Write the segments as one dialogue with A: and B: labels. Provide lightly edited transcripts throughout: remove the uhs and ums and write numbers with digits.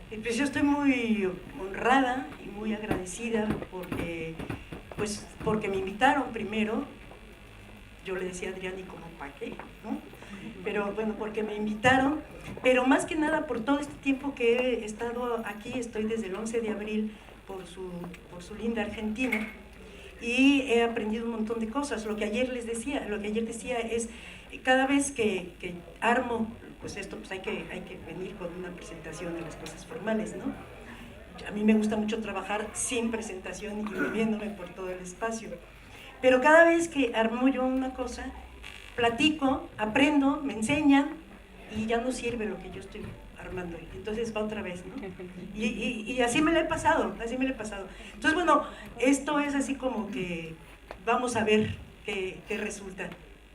A: Pues yo estoy muy honrada y muy agradecida porque me invitaron primero. Yo le decía a Adrián, ¿y cómo para qué? ¿No? Pero bueno, porque me invitaron, pero más que nada por todo este tiempo que he estado aquí. Estoy desde el 11 de abril por su linda Argentina, y he aprendido un montón de cosas. Lo que ayer decía es, cada vez que armo, pues esto, pues hay que venir con una presentación de las cosas formales, ¿no? A mí me gusta mucho trabajar sin presentación y moviéndome por todo el espacio. Pero cada vez que armo yo una cosa, platico, aprendo, me enseñan, y ya no sirve lo que yo estoy armando, entonces va otra vez, ¿no? Y así me lo he pasado, Entonces, bueno, esto es así como que vamos a ver qué resulta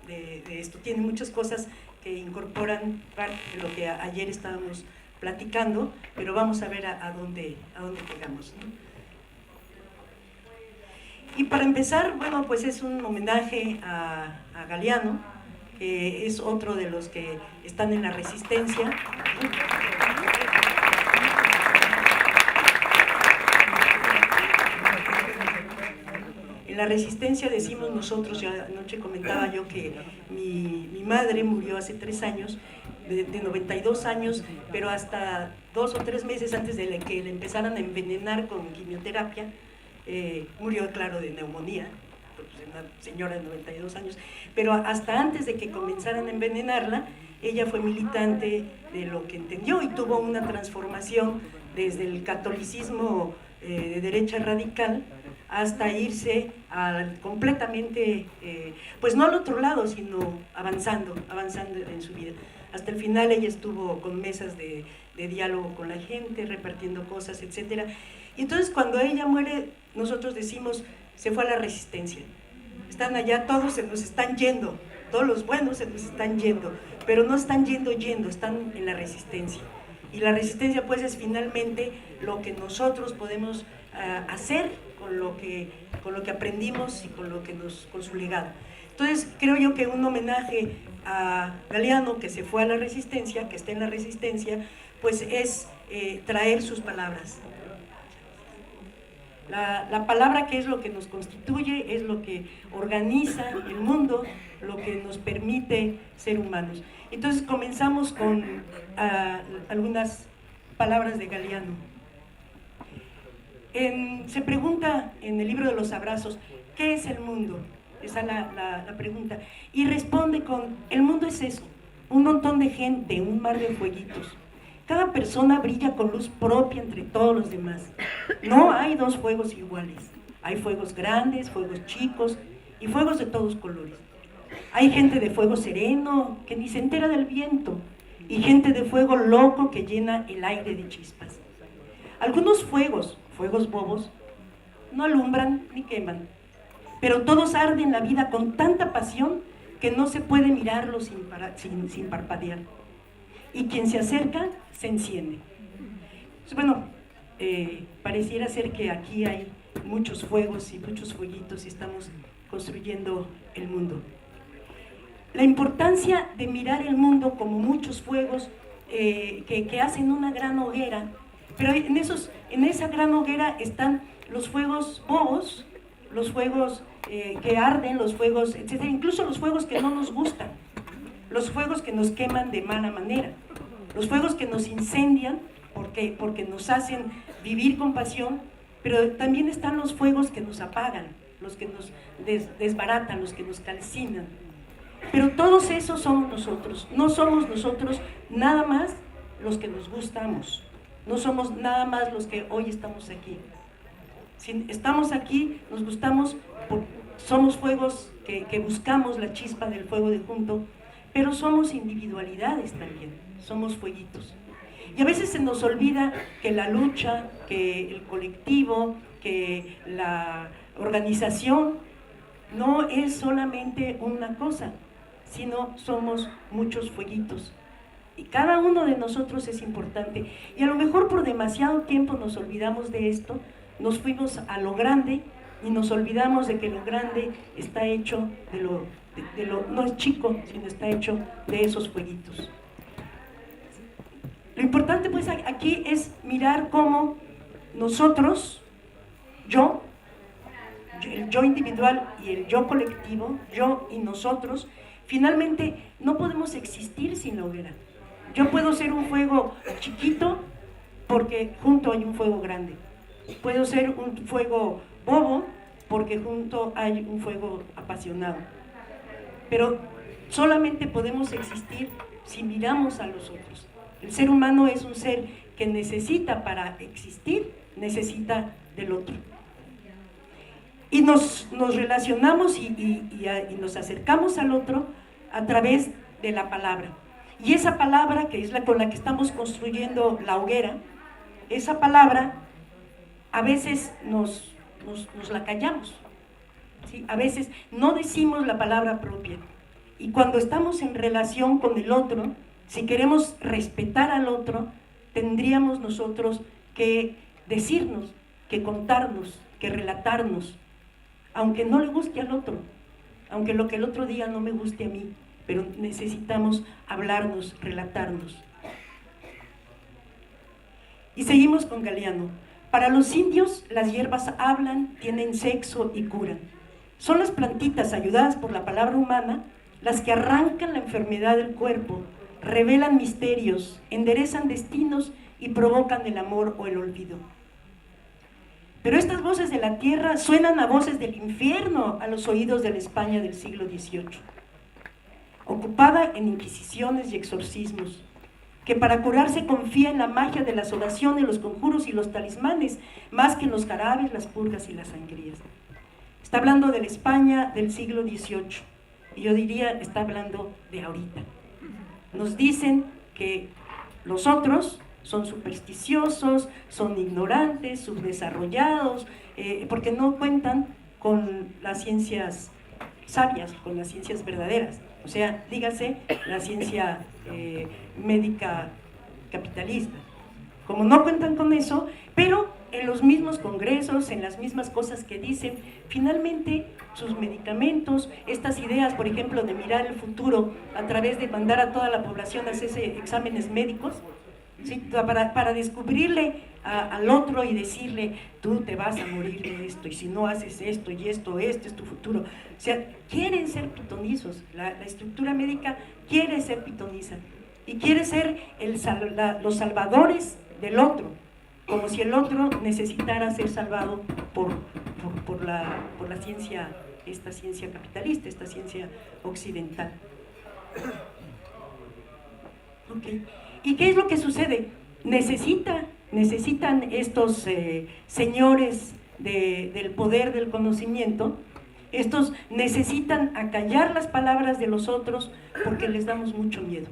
A: de esto. Tiene muchas cosas que incorporan parte de lo que ayer estábamos platicando, pero vamos a ver a dónde llegamos, ¿no? Y para empezar, bueno, pues es un homenaje a Galeano, que es otro de los que están en la resistencia. En la resistencia decimos nosotros, ya anoche comentaba yo que mi madre murió hace 3 años, de 92 años, pero hasta 2 o 3 meses antes de que le empezaran a envenenar con quimioterapia, murió, claro, de neumonía, pues una señora de 92 años, pero hasta antes de que comenzaran a envenenarla, ella fue militante de lo que entendió y tuvo una transformación desde el catolicismo de derecha radical hasta irse completamente, pues no al otro lado, sino avanzando en su vida. Hasta el final ella estuvo con mesas de diálogo con la gente, repartiendo cosas, etc. Y entonces cuando ella muere, nosotros decimos, se fue a la resistencia. Están allá, todos se nos están yendo, todos los buenos se nos están yendo, pero no están yendo, están en la resistencia. Y la resistencia pues es finalmente lo que nosotros podemos hacer con lo que aprendimos y con su legado. Entonces creo yo que un homenaje a Galeano, que se fue a la resistencia, que está en la resistencia, pues es traer sus palabras. La palabra, que es lo que nos constituye, es lo que organiza el mundo, lo que nos permite ser humanos. Entonces comenzamos con algunas palabras de Galeano. Se pregunta en el libro de los abrazos, ¿qué es el mundo? Esa es la pregunta. Y responde con, el mundo es eso, un montón de gente, un mar de fueguitos. Cada persona brilla con luz propia entre todos los demás. No hay dos fuegos iguales. Hay fuegos grandes, fuegos chicos y fuegos de todos colores. Hay gente de fuego sereno que ni se entera del viento, y gente de fuego loco que llena el aire de chispas. Algunos fuegos bobos, no alumbran ni queman, pero todos arden la vida con tanta pasión que no se puede mirarlo sin parpadear. Y quien se acerca, se enciende. Bueno, pareciera ser que aquí hay muchos fuegos y muchos fueguitos y estamos construyendo el mundo. La importancia de mirar el mundo como muchos fuegos que hacen una gran hoguera, pero en esa gran hoguera están los fuegos bobos, los fuegos que arden, los fuegos, etc., incluso los fuegos que no nos gustan, los fuegos que nos queman de mala manera, los fuegos que nos incendian porque nos hacen vivir con pasión, pero también están los fuegos que nos apagan, los que nos desbaratan, los que nos calcinan. Pero todos esos somos nosotros. No somos nosotros nada más los que nos gustamos, no somos nada más los que hoy estamos aquí. Si estamos aquí, nos gustamos, somos fuegos que buscamos la chispa del fuego de junto, pero somos individualidades también, somos fueguitos. Y a veces se nos olvida que la lucha, que el colectivo, que la organización no es solamente una cosa, sino somos muchos fueguitos. Y cada uno de nosotros es importante. Y a lo mejor por demasiado tiempo nos olvidamos de esto, nos fuimos a lo grande y nos olvidamos de que lo grande está hecho no es chico, sino está hecho de esos fueguitos. Lo importante pues aquí es mirar cómo nosotros, el yo individual y el yo colectivo, yo y nosotros, finalmente no podemos existir sin la hoguera. Yo puedo ser un fuego chiquito porque junto hay un fuego grande. Puedo ser un fuego bobo porque junto hay un fuego apasionado. Pero solamente podemos existir si miramos a los otros. El ser humano es un ser que necesita, para existir, necesita del otro. Y nos relacionamos y nos acercamos al otro a través de la palabra. Y esa palabra, que es la con la que estamos construyendo la hoguera, esa palabra a veces nos la callamos, ¿sí? A veces no decimos la palabra propia. Y cuando estamos en relación con el otro, si queremos respetar al otro, tendríamos nosotros que decirnos, que contarnos, que relatarnos, aunque no le guste al otro, aunque lo que el otro diga no me guste a mí, pero necesitamos hablarnos, relatarnos. Y seguimos con Galeano. Para los indios, las hierbas hablan, tienen sexo y curan. Son las plantitas, ayudadas por la palabra humana, las que arrancan la enfermedad del cuerpo, revelan misterios, enderezan destinos y provocan el amor o el olvido. Pero estas voces de la tierra suenan a voces del infierno a los oídos de la España del siglo XVIII, ocupada en inquisiciones y exorcismos, que para curarse confía en la magia de las oraciones, los conjuros y los talismanes, más que en los jarabes, las purgas y las sangrías. Está hablando de la España del siglo XVIII, y yo diría, está hablando de ahorita. Nos dicen que los otros son supersticiosos, son ignorantes, subdesarrollados, porque no cuentan con las ciencias sabias, con las ciencias verdaderas. O sea, dígase la ciencia médica capitalista. Como no cuentan con eso, pero en los mismos congresos, en las mismas cosas que dicen, finalmente sus medicamentos, estas ideas, por ejemplo, de mirar el futuro a través de mandar a toda la población a hacerse exámenes médicos, ¿sí? para descubrirle al otro y decirle, tú te vas a morir de esto, y si no haces esto y esto, este es tu futuro. O sea, quieren ser pitonizos, la estructura médica quiere ser pitoniza, y quiere ser los salvadores del otro, como si el otro necesitara ser salvado por la ciencia, esta ciencia capitalista, esta ciencia occidental. Okay. ¿Y qué es lo que sucede? Necesitan estos señores del poder del conocimiento, estos necesitan acallar las palabras de los otros porque les damos mucho miedo.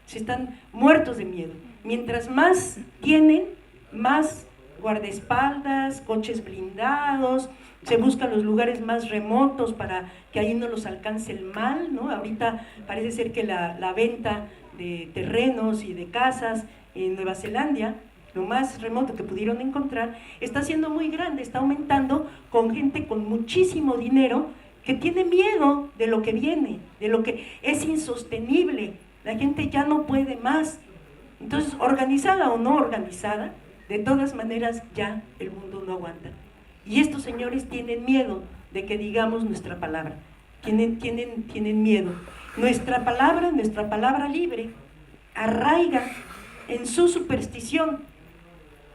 A: Se están muertos de miedo. Mientras más tienen, más guardaespaldas, coches blindados, se buscan los lugares más remotos para que ahí no los alcance el mal, ¿no? Ahorita parece ser que la venta de terrenos y de casas en Nueva Zelanda, lo más remoto que pudieron encontrar, está siendo muy grande, está aumentando con gente con muchísimo dinero que tiene miedo de lo que viene, de lo que es insostenible. La gente ya no puede más. Entonces, organizada o no organizada, de todas maneras ya el mundo no aguanta. Y estos señores tienen miedo de que digamos nuestra palabra. Tienen miedo. Nuestra palabra libre, arraiga en su superstición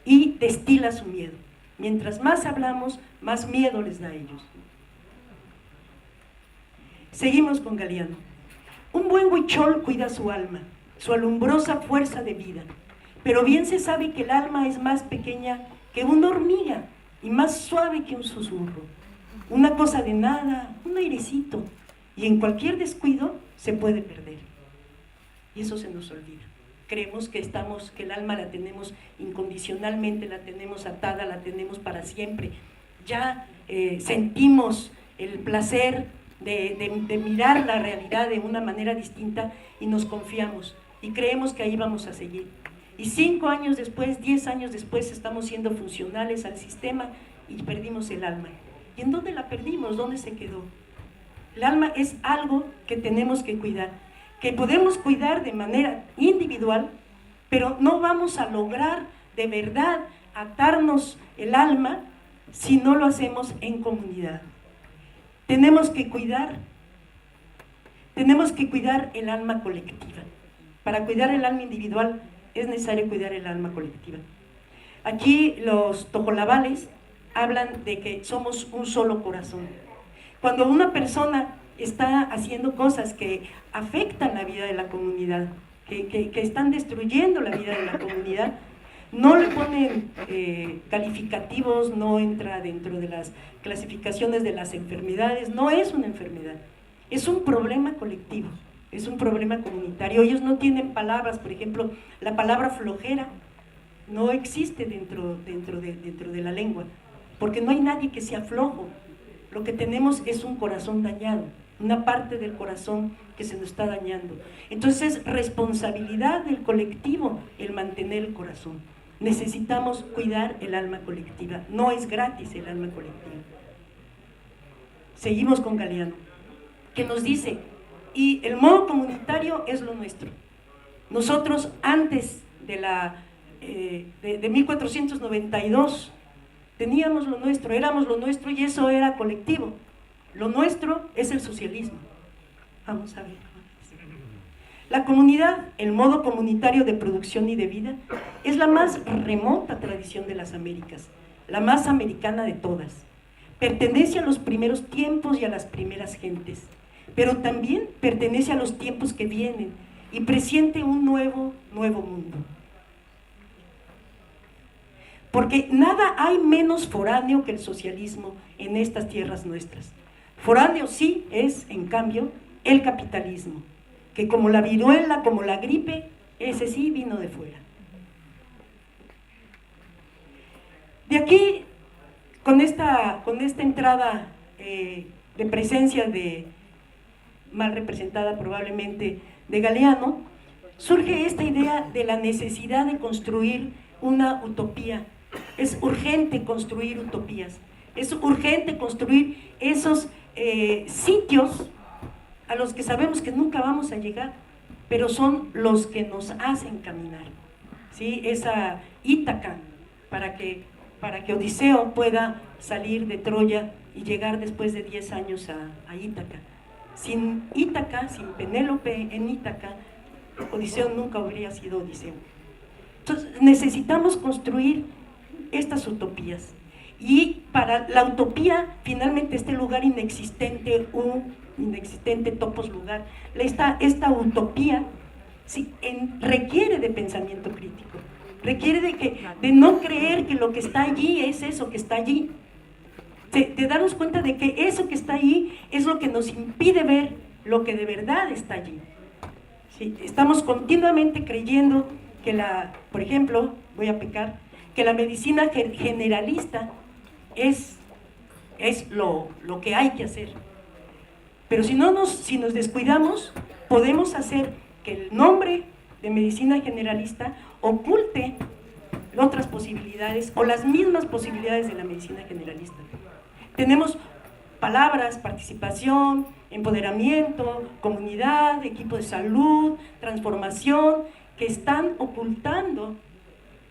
A: y destila su miedo. Mientras más hablamos, más miedo les da a ellos. Seguimos con Galeano. Un buen huichol cuida su alma, su alumbrosa fuerza de vida, pero bien se sabe que el alma es más pequeña que una hormiga y más suave que un susurro. Una cosa de nada, un airecito, y en cualquier descuido se puede perder. Y eso se nos olvida. Creemos que el alma la tenemos incondicionalmente, la tenemos atada, la tenemos para siempre. Ya sentimos el placer de mirar la realidad de una manera distinta y nos confiamos y creemos que ahí vamos a seguir. Y 5 años después, 10 años después, estamos siendo funcionales al sistema y perdimos el alma. ¿Y en dónde la perdimos? ¿Dónde se quedó? El alma es algo que tenemos que cuidar, que podemos cuidar de manera individual, pero no vamos a lograr de verdad atarnos el alma si no lo hacemos en comunidad. Tenemos que cuidar el alma colectiva. Para cuidar el alma individual es necesario cuidar el alma colectiva. Aquí los tojolabales hablan de que somos un solo corazón. Cuando una persona está haciendo cosas que afectan la vida de la comunidad, que están destruyendo la vida de la comunidad, no le ponen calificativos, no entra dentro de las clasificaciones de las enfermedades, no es una enfermedad, es un problema colectivo, es un problema comunitario. Ellos no tienen palabras, por ejemplo, la palabra flojera no existe dentro de la lengua, porque no hay nadie que sea flojo. Lo que tenemos es un corazón dañado, una parte del corazón que se nos está dañando. Entonces es responsabilidad del colectivo el mantener el corazón. Necesitamos cuidar el alma colectiva, no es gratis el alma colectiva. Seguimos con Galeano, que nos dice, y el modo comunitario es lo nuestro. Nosotros antes de 1492 teníamos lo nuestro, éramos lo nuestro y eso era colectivo. Lo nuestro es el socialismo. Vamos a ver. La comunidad, el modo comunitario de producción y de vida, es la más remota tradición de las Américas, la más americana de todas. Pertenece a los primeros tiempos y a las primeras gentes, pero también pertenece a los tiempos que vienen y presiente un nuevo mundo. Porque nada hay menos foráneo que el socialismo en estas tierras nuestras. Foráneo sí es, en cambio, el capitalismo, que como la viruela, como la gripe, ese sí vino de fuera. De aquí, con esta entrada de presencia mal representada probablemente de Galeano, surge esta idea de la necesidad de construir una utopía. Es urgente construir utopías, es urgente construir esos sitios a los que sabemos que nunca vamos a llegar, pero son los que nos hacen caminar, ¿sí? Esa Ítaca, para que Odiseo pueda salir de Troya y llegar después de 10 años a Ítaca. Sin Ítaca, sin Penélope en Ítaca, Odiseo nunca habría sido Odiseo. Entonces necesitamos construir estas utopías, y para la utopía finalmente este lugar inexistente, topos lugar, esta utopía sí, requiere de pensamiento crítico, requiere de no creer que lo que está allí es eso que está allí, de darnos cuenta de que eso que está allí es lo que nos impide ver lo que de verdad está allí. Sí, estamos continuamente creyendo que por ejemplo, voy a pecar, que la medicina generalista es lo que hay que hacer. Pero si nos descuidamos, podemos hacer que el nombre de medicina generalista oculte otras posibilidades o las mismas posibilidades de la medicina generalista. Tenemos palabras, participación, empoderamiento, comunidad, equipo de salud, transformación, que están ocultando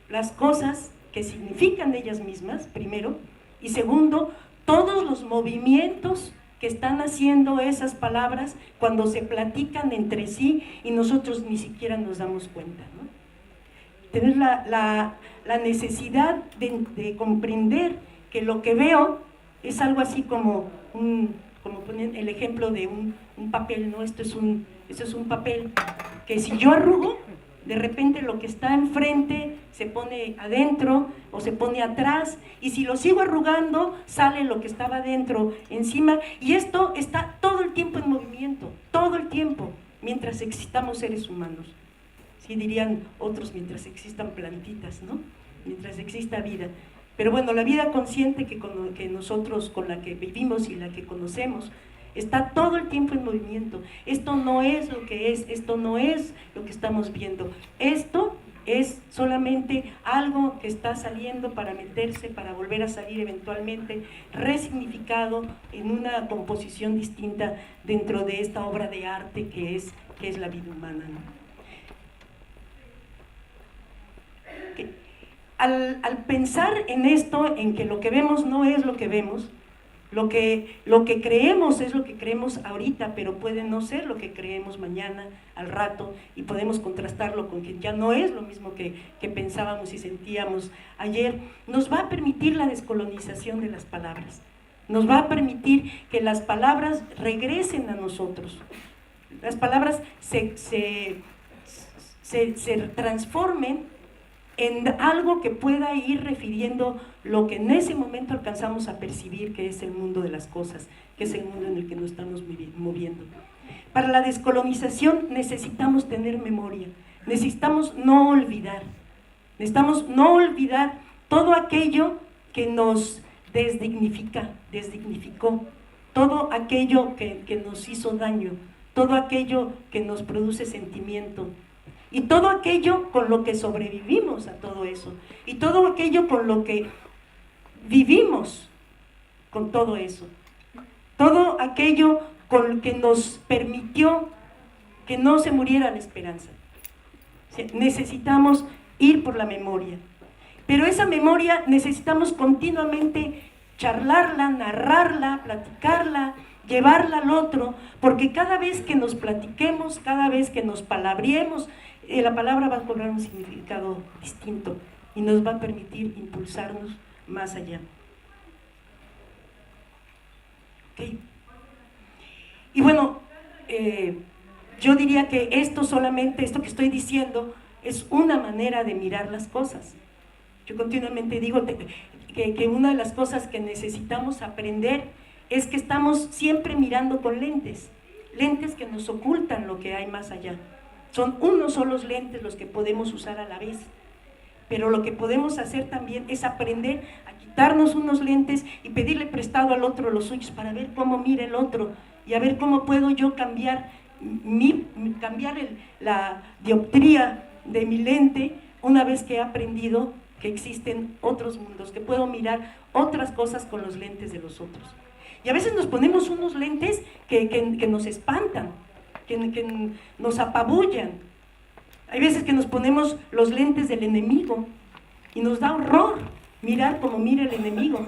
A: las cosas que significan ellas mismas, primero, y segundo, todos los movimientos que están haciendo esas palabras cuando se platican entre sí y nosotros ni siquiera nos damos cuenta, ¿no? Tener la necesidad de comprender que lo que veo es algo así como ponen el ejemplo de un papel, ¿no? Esto es un papel que si yo arrugo, de repente lo que está enfrente se pone adentro o se pone atrás, y si lo sigo arrugando sale lo que estaba adentro encima, y esto está todo el tiempo en movimiento, todo el tiempo, mientras existamos seres humanos. Sí, dirían otros, mientras existan plantitas, ¿no? Mientras exista vida. Pero bueno, la vida consciente que nosotros, con la que vivimos y la que conocemos, está todo el tiempo en movimiento. Esto no es lo que es, esto no es lo que estamos viendo. Esto es solamente algo que está saliendo para meterse, para volver a salir eventualmente, resignificado en una composición distinta dentro de esta obra de arte que es la vida humana, ¿no? al pensar en esto, en que lo que vemos no es lo que vemos, lo que creemos es lo que creemos ahorita, pero puede no ser lo que creemos mañana, al rato, y podemos contrastarlo con que ya no es lo mismo que pensábamos y sentíamos ayer. Nos va a permitir la descolonización de las palabras, nos va a permitir que las palabras regresen a nosotros, las palabras se transformen en algo que pueda ir refiriendo lo que en ese momento alcanzamos a percibir que es el mundo de las cosas, que es el mundo en el que nos estamos moviendo. Para la descolonización necesitamos tener memoria, necesitamos no olvidar todo aquello que nos desdignificó, todo aquello que nos hizo daño, todo aquello que nos produce sentimiento, y todo aquello con lo que sobrevivimos a todo eso, y todo aquello con lo que vivimos con todo eso, todo aquello con lo que nos permitió que no se muriera la esperanza. O sea, necesitamos ir por la memoria, pero esa memoria necesitamos continuamente charlarla, narrarla, platicarla, llevarla al otro, porque cada vez que nos platiquemos, cada vez que nos palabriemos, la palabra va a cobrar un significado distinto y nos va a permitir impulsarnos más allá. ¿Okay? Y bueno, yo diría que esto que estoy diciendo, es una manera de mirar las cosas. Yo continuamente digo que una de las cosas que necesitamos aprender es que estamos siempre mirando con lentes que nos ocultan lo que hay más allá. Son unos solos lentes los que podemos usar a la vez, pero lo que podemos hacer también es aprender a quitarnos unos lentes y pedirle prestado al otro los suyos para ver cómo mira el otro y a ver cómo puedo yo cambiar la dioptría de mi lente una vez que he aprendido que existen otros mundos, que puedo mirar otras cosas con los lentes de los otros. Y a veces nos ponemos unos lentes que nos espantan, que nos apabullan. Hay veces que nos ponemos los lentes del enemigo y nos da horror mirar como mira el enemigo.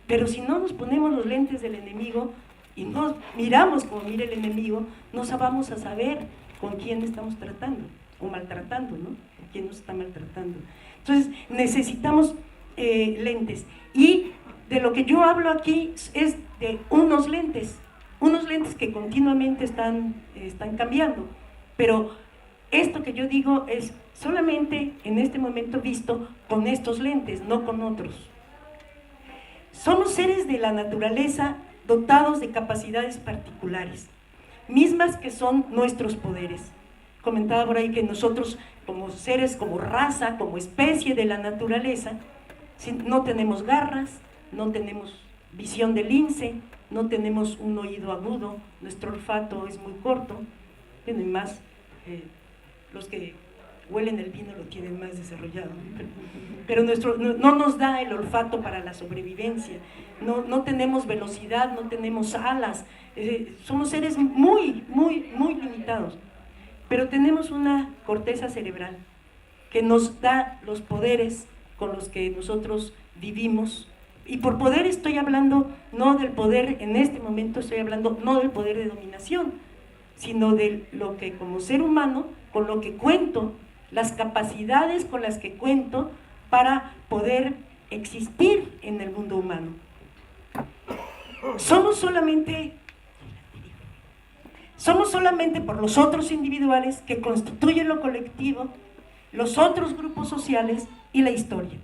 A: Pero si no nos ponemos los lentes del enemigo y no miramos como mira el enemigo, no vamos a saber con quién estamos tratando o maltratando, ¿no? Con quién nos está maltratando. Entonces necesitamos lentes. Y de lo que yo hablo aquí es de unos lentes que continuamente están cambiando, pero esto que yo digo es solamente en este momento visto con estos lentes, no con otros. Somos seres de la naturaleza dotados de capacidades particulares, mismas que son nuestros poderes. Comentaba por ahí que nosotros como seres, como raza, como especie de la naturaleza, no tenemos garras, no tenemos visión de lince, no tenemos un oído agudo, nuestro olfato es muy corto, y más, los que huelen el vino lo tienen más desarrollado, pero no nos da el olfato para la sobrevivencia, no tenemos velocidad, no tenemos alas, somos seres muy limitados, pero tenemos una corteza cerebral que nos da los poderes con los que nosotros vivimos. Y por poder estoy hablando no del poder, en este momento estoy hablando no del poder de dominación, sino de lo que como ser humano, con lo que cuento, las capacidades con las que cuento para poder existir en el mundo humano. Somos solamente por los otros individuales que constituyen lo colectivo, los otros grupos sociales y la historia.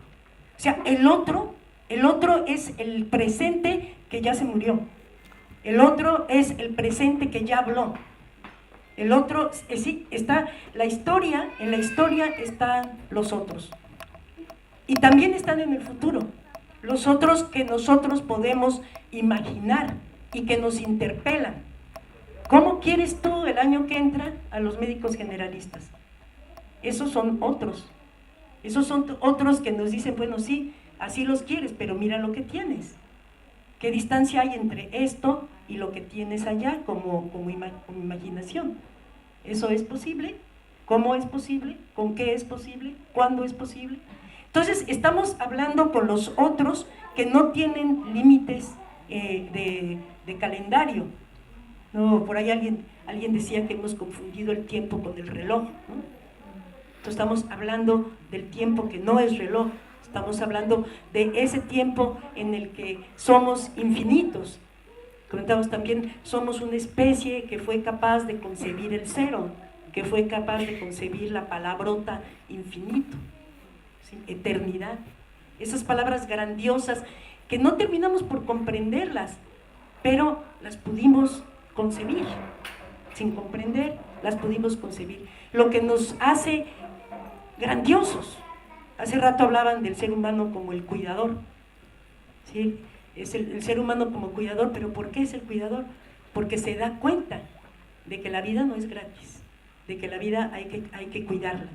A: O sea, el otro es el presente que ya se murió. El otro es el presente que ya habló. El otro, sí, está la historia, en la historia están los otros. Y también están en el futuro. Los otros que nosotros podemos imaginar y que nos interpelan. ¿Cómo quieres tú el año que entra a los médicos generalistas? Esos son otros. Esos son otros que nos dicen, bueno, sí, así los quieres, pero mira lo que tienes. ¿Qué distancia hay entre esto y lo que tienes allá como imaginación? ¿Eso es posible? ¿Cómo es posible? ¿Con qué es posible? ¿Cuándo es posible? Entonces estamos hablando con los otros que no tienen límites de calendario. No, por ahí alguien decía que hemos confundido el tiempo con el reloj, ¿no? Entonces estamos hablando del tiempo que no es reloj, estamos hablando de ese tiempo en el que somos infinitos. Comentamos también, somos una especie que fue capaz de concebir el cero, que fue capaz de concebir la palabrota infinito, ¿sí? Eternidad. Esas palabras grandiosas que no terminamos por comprenderlas, pero las pudimos concebir. Sin comprender, las pudimos concebir. Lo que nos hace grandiosos. Hace rato hablaban del ser humano como el cuidador, ¿sí? Es el ser humano como cuidador, pero ¿por qué es el cuidador? Porque se da cuenta de que la vida no es gratis, de que la vida hay que cuidarla.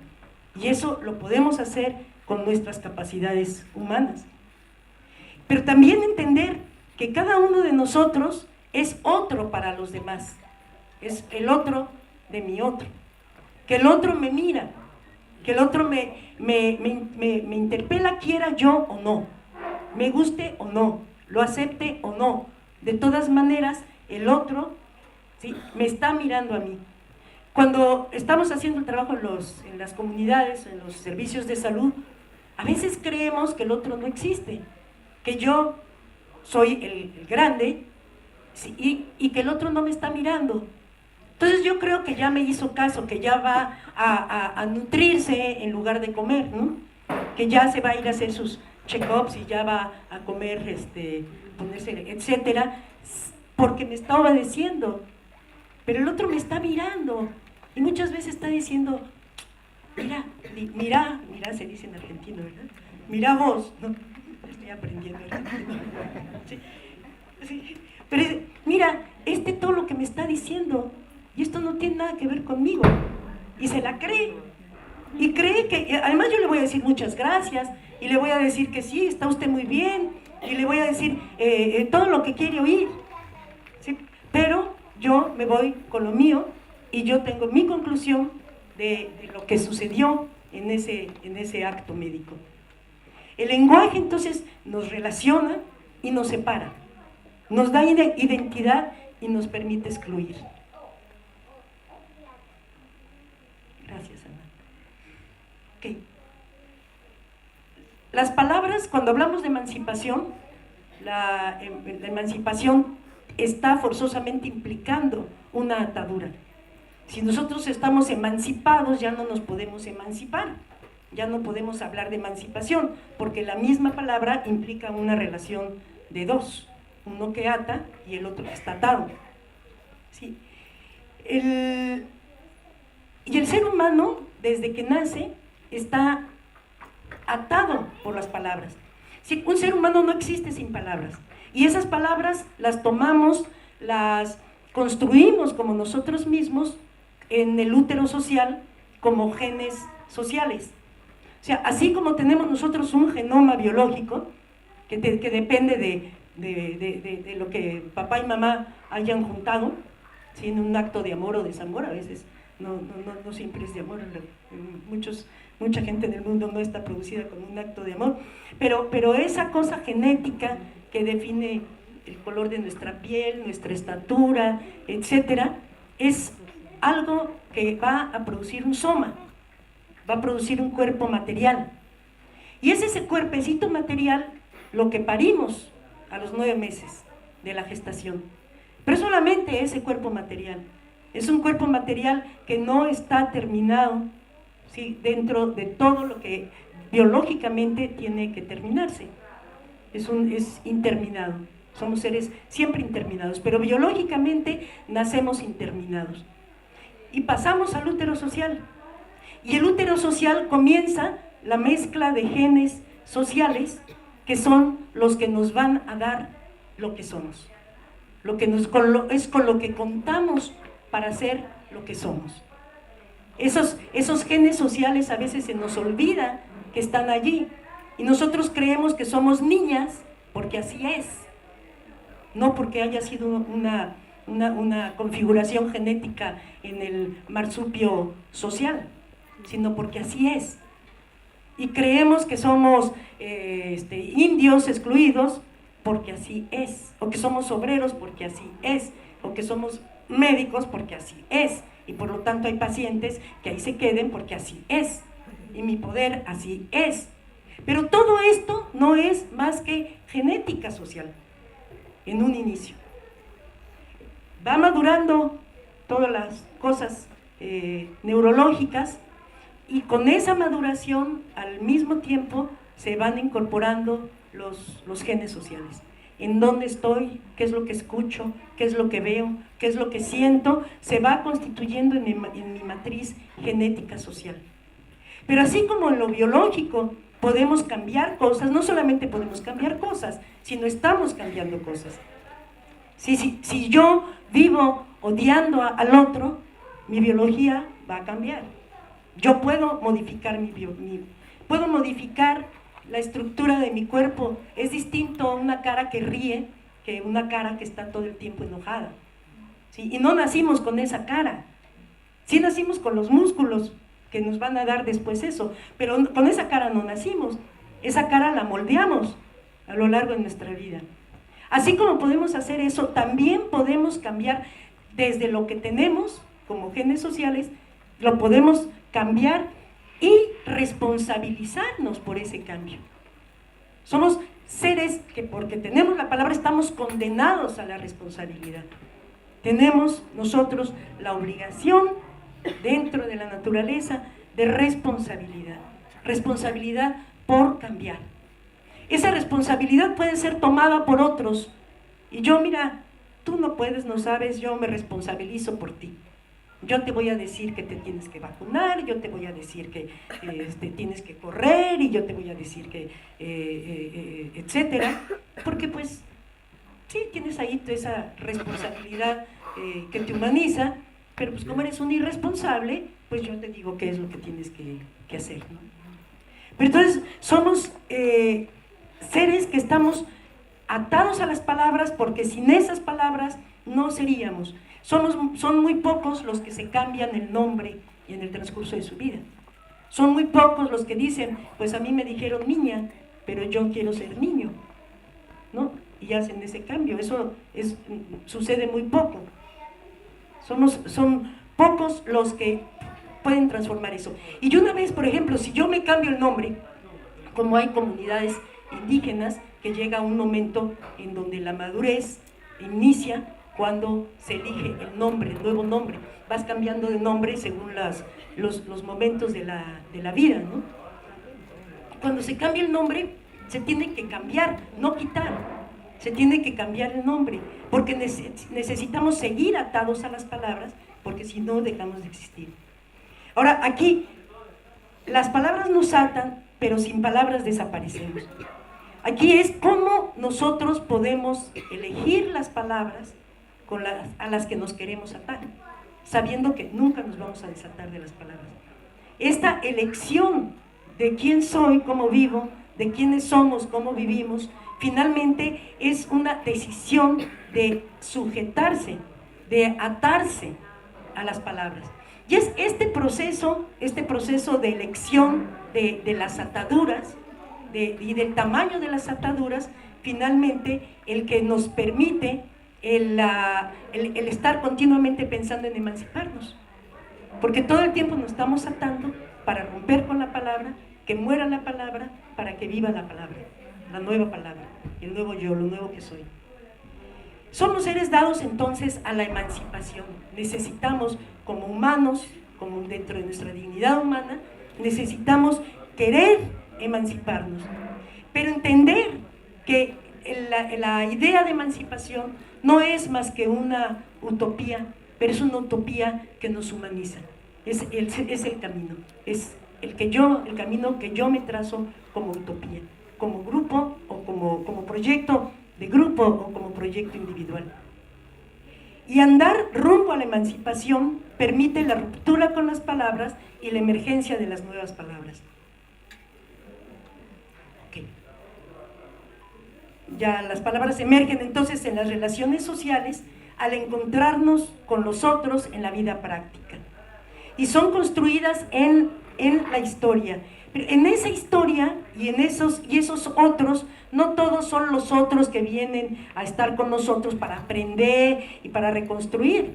A: Y eso lo podemos hacer con nuestras capacidades humanas. Pero también entender que cada uno de nosotros es otro para los demás, es el otro de mi otro, que el otro me mira, que el otro me interpela, quiera yo o no, me guste o no, lo acepte o no. De todas maneras, el otro, ¿sí?, me está mirando a mí. Cuando estamos haciendo el trabajo en las comunidades, en los servicios de salud, a veces creemos que el otro no existe, que yo soy el grande, ¿sí?, y que el otro no me está mirando. Entonces yo creo que ya me hizo caso, que ya va a nutrirse en lugar de comer, ¿no? Que ya se va a ir a hacer sus check-ups y ya va a comer, ponerse, etcétera, porque me está obedeciendo. Pero el otro me está mirando y muchas veces está diciendo, mira, se dice en argentino, ¿verdad? Mira vos, ¿no? Estoy aprendiendo argentino. Sí, sí. Pero mira, todo lo que me está diciendo, y esto no tiene nada que ver conmigo, y se la cree, y cree que, además yo le voy a decir muchas gracias, y le voy a decir que sí, está usted muy bien, y le voy a decir todo lo que quiere oír, ¿sí? Pero yo me voy con lo mío, y yo tengo mi conclusión de lo que sucedió en ese acto médico. El lenguaje entonces nos relaciona y nos separa, nos da identidad y nos permite excluir. Gracias, Ana. Okay. Las palabras, cuando hablamos de emancipación, la emancipación está forzosamente implicando una atadura. Si nosotros estamos emancipados, ya no nos podemos emancipar, ya no podemos hablar de emancipación, porque la misma palabra implica una relación de dos, uno que ata y el otro que está atado. ¿Sí? Y el ser humano, desde que nace, está atado por las palabras. ¿Sí? Un ser humano no existe sin palabras, y esas palabras las tomamos, las construimos como nosotros mismos en el útero social como genes sociales. O sea, así como tenemos nosotros un genoma biológico que depende de lo que papá y mamá hayan juntado, ¿sí?, en un acto de amor o desamor. A veces no siempre es de amor, mucha gente en el mundo no está producida con un acto de amor, pero esa cosa genética que define el color de nuestra piel, nuestra estatura, etcétera, es algo que va a producir un soma, va a producir un cuerpo material, y es ese cuerpecito material lo que parimos a los 9 meses de la gestación. Pero solamente ese cuerpo material, es un cuerpo material que no está terminado, ¿sí?, dentro de todo lo que biológicamente tiene que terminarse. Es interminado, somos seres siempre interminados, pero biológicamente nacemos interminados. Y pasamos al útero social, y el útero social comienza la mezcla de genes sociales que son los que nos van a dar lo que somos, es con lo que contamos para ser lo que somos. Esos genes sociales a veces se nos olvida que están allí, y nosotros creemos que somos niñas porque así es, no porque haya sido una configuración genética en el marsupio social, sino porque así es. y creemos que somos indios excluidos porque así es, o que somos obreros porque así es, o que somos médicos porque así es, y por lo tanto hay pacientes que ahí se queden porque así es, y mi poder así es. Pero todo esto no es más que genética social en un inicio. Va madurando todas las cosas neurológicas, y con esa maduración al mismo tiempo se van incorporando los genes sociales. En dónde estoy, qué es lo que escucho, qué es lo que veo, qué es lo que siento, se va constituyendo en mi matriz genética social. Pero así como en lo biológico podemos cambiar cosas, no solamente podemos cambiar cosas, sino estamos cambiando cosas. Si yo vivo odiando al otro, mi biología va a cambiar. Yo puedo modificar puedo modificar la estructura de mi cuerpo. Es distinto a una cara que ríe que una cara que está todo el tiempo enojada, ¿sí? Y no nacimos con esa cara. Sí nacimos con los músculos que nos van a dar después eso, pero con esa cara no nacimos. Esa cara la moldeamos a lo largo de nuestra vida. Así como podemos hacer eso, también podemos cambiar desde lo que tenemos como genes sociales, lo podemos cambiar y responsabilizarnos por ese cambio. Somos seres que porque tenemos la palabra estamos condenados a la responsabilidad. Tenemos nosotros la obligación dentro de la naturaleza de responsabilidad por cambiar. Esa responsabilidad puede ser tomada por otros, y yo, mira, tú no puedes, no sabes, yo me responsabilizo por ti. Yo te voy a decir que te tienes que vacunar, yo te voy a decir que tienes que correr, y yo te voy a decir que, etcétera, porque pues sí, tienes ahí esa responsabilidad que te humaniza, pero pues como eres un irresponsable, pues yo te digo qué es lo que tienes que hacer, ¿no? Pero entonces somos seres que estamos atados a las palabras, porque sin esas palabras no seríamos. Son muy pocos los que se cambian el nombre en el transcurso de su vida. Son muy pocos los que dicen, pues a mí me dijeron niña, pero yo quiero ser niño, ¿no? Y hacen ese cambio. Eso sucede muy poco. Son pocos los que pueden transformar eso. Y yo una vez, por ejemplo, si yo me cambio el nombre, como hay comunidades indígenas, que llega un momento en donde la madurez inicia cuando se elige el nombre, el nuevo nombre. Vas cambiando de nombre según los momentos de la vida, ¿no? Cuando se cambia el nombre, se tiene que cambiar, no quitar. Se tiene que cambiar el nombre, porque necesitamos seguir atados a las palabras, porque si no dejamos de existir. Ahora, aquí, las palabras nos atan, pero sin palabras desaparecemos. Aquí es cómo nosotros podemos elegir las palabras a las que nos queremos atar, sabiendo que nunca nos vamos a desatar de las palabras. Esta elección de quién soy, cómo vivo, de quiénes somos, cómo vivimos, finalmente es una decisión de sujetarse, de atarse a las palabras. Y es este proceso de elección de las ataduras y del tamaño de las ataduras, finalmente el que nos permite el estar continuamente pensando en emanciparnos. Porque todo el tiempo nos estamos atando para romper con la palabra, que muera la palabra, para que viva la palabra, la nueva palabra, el nuevo yo, lo nuevo que soy. Somos seres dados entonces a la emancipación. Necesitamos, como humanos, como dentro de nuestra dignidad humana, necesitamos querer emanciparnos, pero entender que la idea de emancipación no es más que una utopía, pero es una utopía que nos humaniza. Es el camino, es el camino que yo me trazo como utopía, como grupo o como proyecto de grupo o como proyecto individual. Y andar rumbo a la emancipación permite la ruptura con las palabras y la emergencia de las nuevas palabras. Okay. Ya las palabras emergen entonces en las relaciones sociales al encontrarnos con los otros en la vida práctica. Y son construidas en la historia, Pero en esa historia y en esos otros, no todos son los otros que vienen a estar con nosotros para aprender y para reconstruir.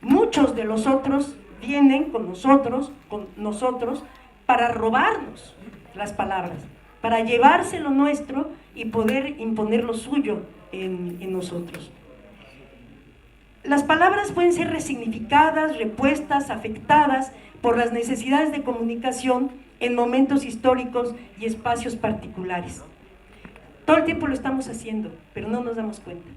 A: Muchos de los otros vienen con nosotros para robarnos las palabras, para llevarse lo nuestro y poder imponer lo suyo en nosotros. Las palabras pueden ser resignificadas, repuestas, afectadas por las necesidades de comunicación en momentos históricos y espacios particulares. Todo el tiempo lo estamos haciendo, pero no nos damos cuenta.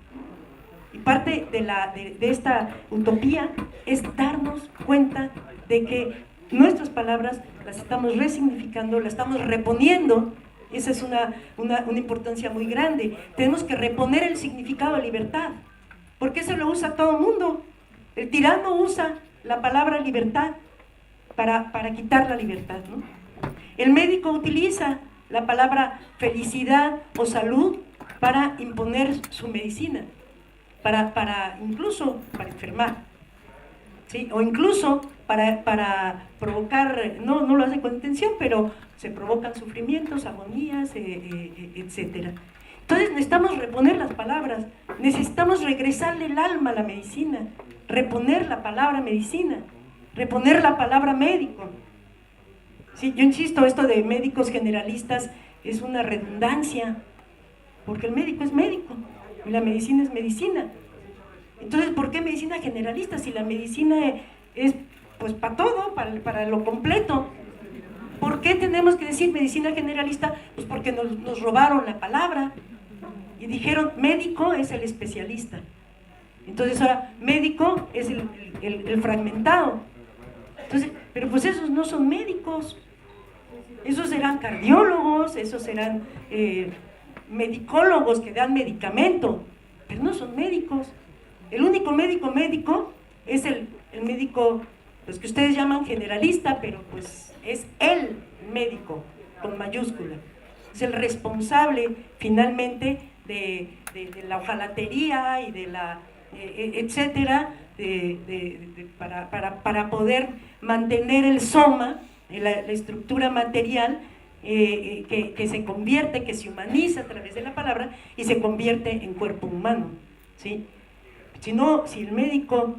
A: Y parte de esta utopía es darnos cuenta de que nuestras palabras las estamos resignificando, las estamos reponiendo. Esa es una importancia muy grande. Tenemos que reponer el significado de libertad, porque eso lo usa todo el mundo. El tirano usa la palabra libertad para quitar la libertad, ¿no? El médico utiliza la palabra felicidad o salud para imponer su medicina, incluso para enfermar, ¿sí? O incluso para provocar, no lo hace con intención, pero se provocan sufrimientos, agonías, etc. Entonces necesitamos reponer las palabras, necesitamos regresarle el alma a la medicina, reponer la palabra medicina, reponer la palabra médico. Sí, yo insisto, esto de médicos generalistas es una redundancia, porque el médico es médico y la medicina es medicina. Entonces, ¿por qué medicina generalista si la medicina es pues para todo, para lo completo? ¿Por qué tenemos que decir medicina generalista? Pues porque nos robaron la palabra y dijeron médico es el especialista. Entonces ahora médico es el fragmentado. Entonces, pero pues esos no son médicos, esos serán cardiólogos, esos serán medicólogos que dan medicamento, pero no son médicos. El único médico es el médico, pues que ustedes llaman generalista, pero pues es el médico con mayúscula. Es el responsable finalmente de la hojalatería y de la etcétera, para poder mantener el soma, la estructura material, que se convierte, que se humaniza a través de la palabra y se convierte en cuerpo humano, ¿sí? Si el médico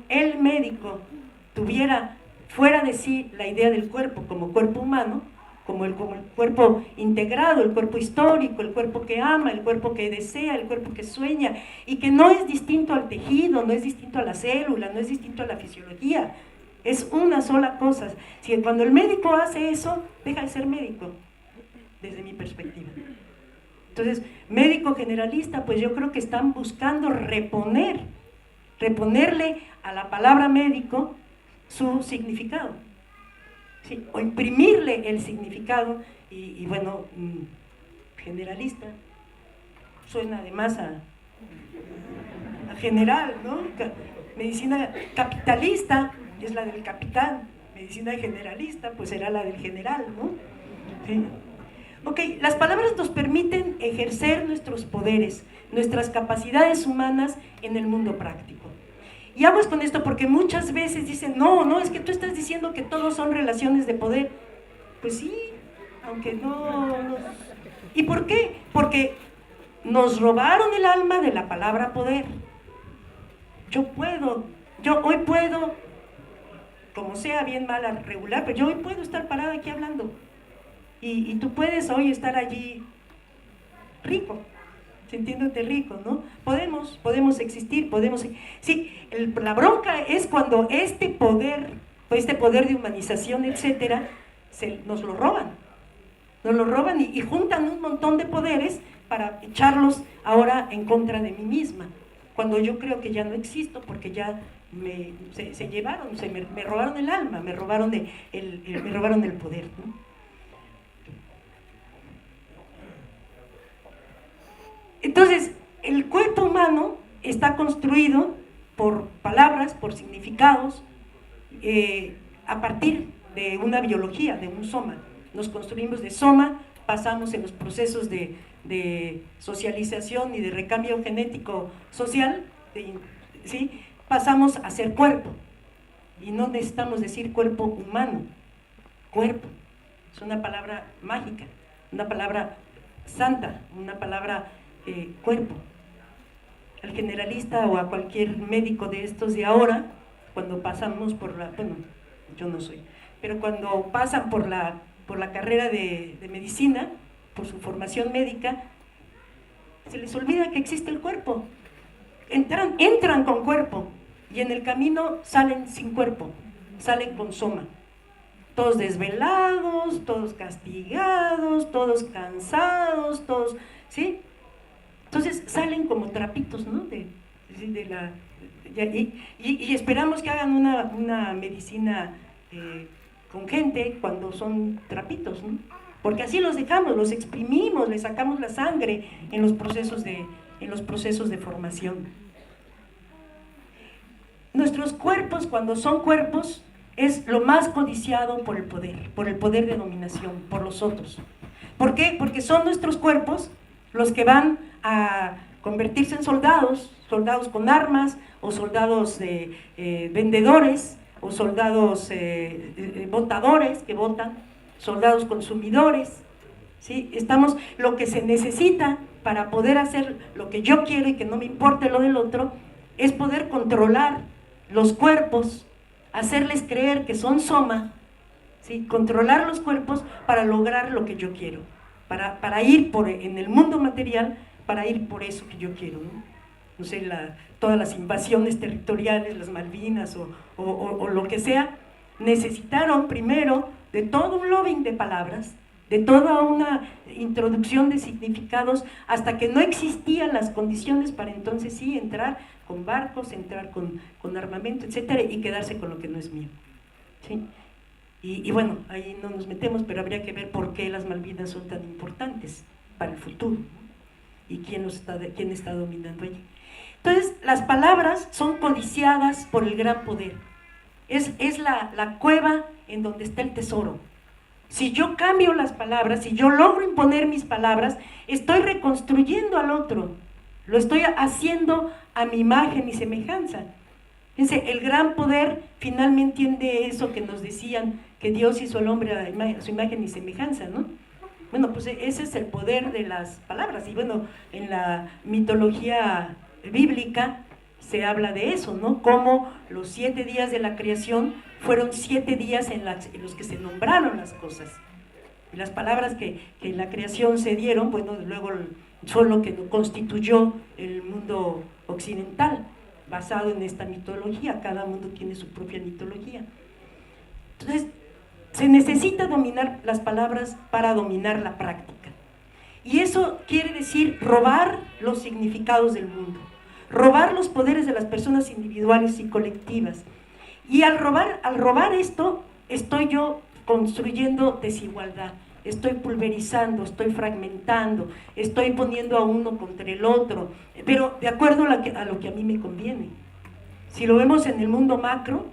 A: tuviera fuera de sí la idea del cuerpo como cuerpo humano, como el cuerpo integrado, el cuerpo histórico, el cuerpo que ama, el cuerpo que desea, el cuerpo que sueña, y que no es distinto al tejido, no es distinto a la célula, no es distinto a la fisiología, es una sola cosa. Si cuando el médico hace eso, deja de ser médico, desde mi perspectiva. Entonces, médico generalista, pues yo creo que están buscando reponerle a la palabra médico su significado. Sí, o imprimirle el significado y bueno, generalista suena además a general, ¿no? Medicina capitalista es la del capitán, medicina generalista pues será la del general, ¿no? ¿Sí? Ok, las palabras nos permiten ejercer nuestros poderes, nuestras capacidades humanas en el mundo práctico. Y aguas con esto porque muchas veces dicen, no, es que tú estás diciendo que todos son relaciones de poder. Pues sí, aunque no. ¿Y por qué? Porque nos robaron el alma de la palabra poder. Yo hoy puedo, como sea, bien, mala, regular, pero yo hoy puedo estar parada aquí hablando. Y tú puedes hoy estar allí rico. Sintiéndote rico, ¿no? Podemos existir, Sí, la bronca es cuando este poder de humanización, etcétera, nos lo roban. Nos lo roban y juntan un montón de poderes para echarlos ahora en contra de mí misma. Cuando yo creo que ya no existo, porque ya se llevaron, me robaron el alma, me robaron el poder, ¿no? Entonces, el cuerpo humano está construido por palabras, por significados, a partir de una biología, de un soma. Nos construimos de soma, pasamos en los procesos de socialización y de recambio genético social, ¿sí? Pasamos a ser cuerpo. Y no necesitamos decir cuerpo humano, cuerpo. es una palabra mágica, una palabra santa, una palabra cuerpo. Al generalista o a cualquier médico de estos de ahora, cuando pasamos por la, bueno, yo no soy, pero cuando pasan por la carrera de medicina, por su formación médica, se les olvida que existe el cuerpo. Entran con cuerpo y en el camino salen sin cuerpo, salen con soma. Todos desvelados, todos castigados, todos cansados, todos, ¿sí? Entonces salen como trapitos, ¿no? Y esperamos que hagan una medicina con gente cuando son trapitos, ¿no? Porque así los dejamos, los exprimimos, les sacamos la sangre en los procesos de formación. Nuestros cuerpos, cuando son cuerpos, es lo más codiciado por el poder de dominación, por los otros. ¿Por qué? Porque son nuestros cuerpos los que van a convertirse en soldados con armas, o soldados vendedores, o soldados votadores que votan, soldados consumidores, ¿sí? Lo que se necesita para poder hacer lo que yo quiero y que no me importe lo del otro, es poder controlar los cuerpos, hacerles creer que son soma, ¿sí? Controlar los cuerpos para lograr lo que yo quiero, para ir en el mundo material, para ir por eso que yo quiero, ¿no? No sé, todas las invasiones territoriales, las Malvinas o lo que sea, necesitaron primero de todo un lobbying de palabras, de toda una introducción de significados, hasta que no existían las condiciones para entonces sí entrar con barcos, entrar con armamento, etcétera, y quedarse con lo que no es mío, ¿sí? Y bueno, ahí no nos metemos, pero habría que ver por qué las Malvinas son tan importantes para el futuro, ¿no? Y quién está dominando allí. Entonces, las palabras son codiciadas por el gran poder. Es la cueva en donde está el tesoro. Si yo cambio las palabras, si yo logro imponer mis palabras, estoy reconstruyendo al otro, lo estoy haciendo a mi imagen y semejanza. Fíjense, el gran poder finalmente entiende eso que nos decían, que Dios hizo al hombre a su imagen y semejanza, ¿no? Bueno, pues ese es el poder de las palabras. Y bueno, en la mitología bíblica se habla de eso, ¿no? Como los 7 días de la creación fueron 7 días en los que se nombraron las cosas. Y las palabras que en la creación se dieron, bueno, luego son lo que constituyó el mundo occidental, basado en esta mitología. Cada mundo tiene su propia mitología. Entonces, se necesita dominar las palabras para dominar la práctica. Y eso quiere decir robar los significados del mundo, robar los poderes de las personas individuales y colectivas. Y al robar esto, estoy yo construyendo desigualdad, estoy pulverizando, estoy fragmentando, estoy poniendo a uno contra el otro, pero de acuerdo a lo que a mí me conviene. Si lo vemos en el mundo macro,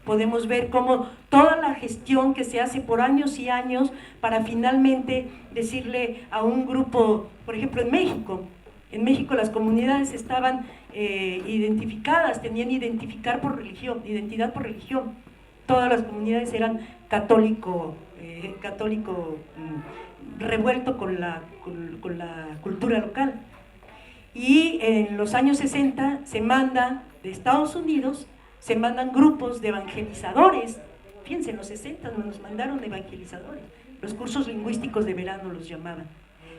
A: podemos ver cómo toda la gestión que se hace por años y años para finalmente decirle a un grupo, por ejemplo en México las comunidades estaban identificadas, tenían identidad por religión. Todas las comunidades eran católico revuelto con la cultura local. Y en los años 60 se manda de Estados Unidos, se mandan grupos de evangelizadores. Fíjense, en los 60 nos mandaron evangelizadores, los cursos lingüísticos de verano los llamaban.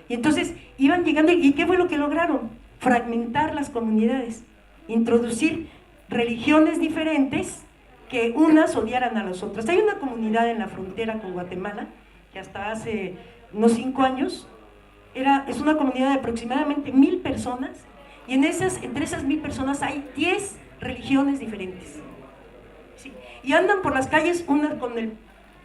A: Y entonces iban llegando, ¿y qué fue lo que lograron? Fragmentar las comunidades, introducir religiones diferentes que unas odiaran a las otras. Hay una comunidad en la frontera con Guatemala, que hasta hace unos 5 años, es una comunidad de aproximadamente 1000 personas, y entre esas 1000 personas hay 10 religiones diferentes, ¿sí? Y andan por las calles, unas con el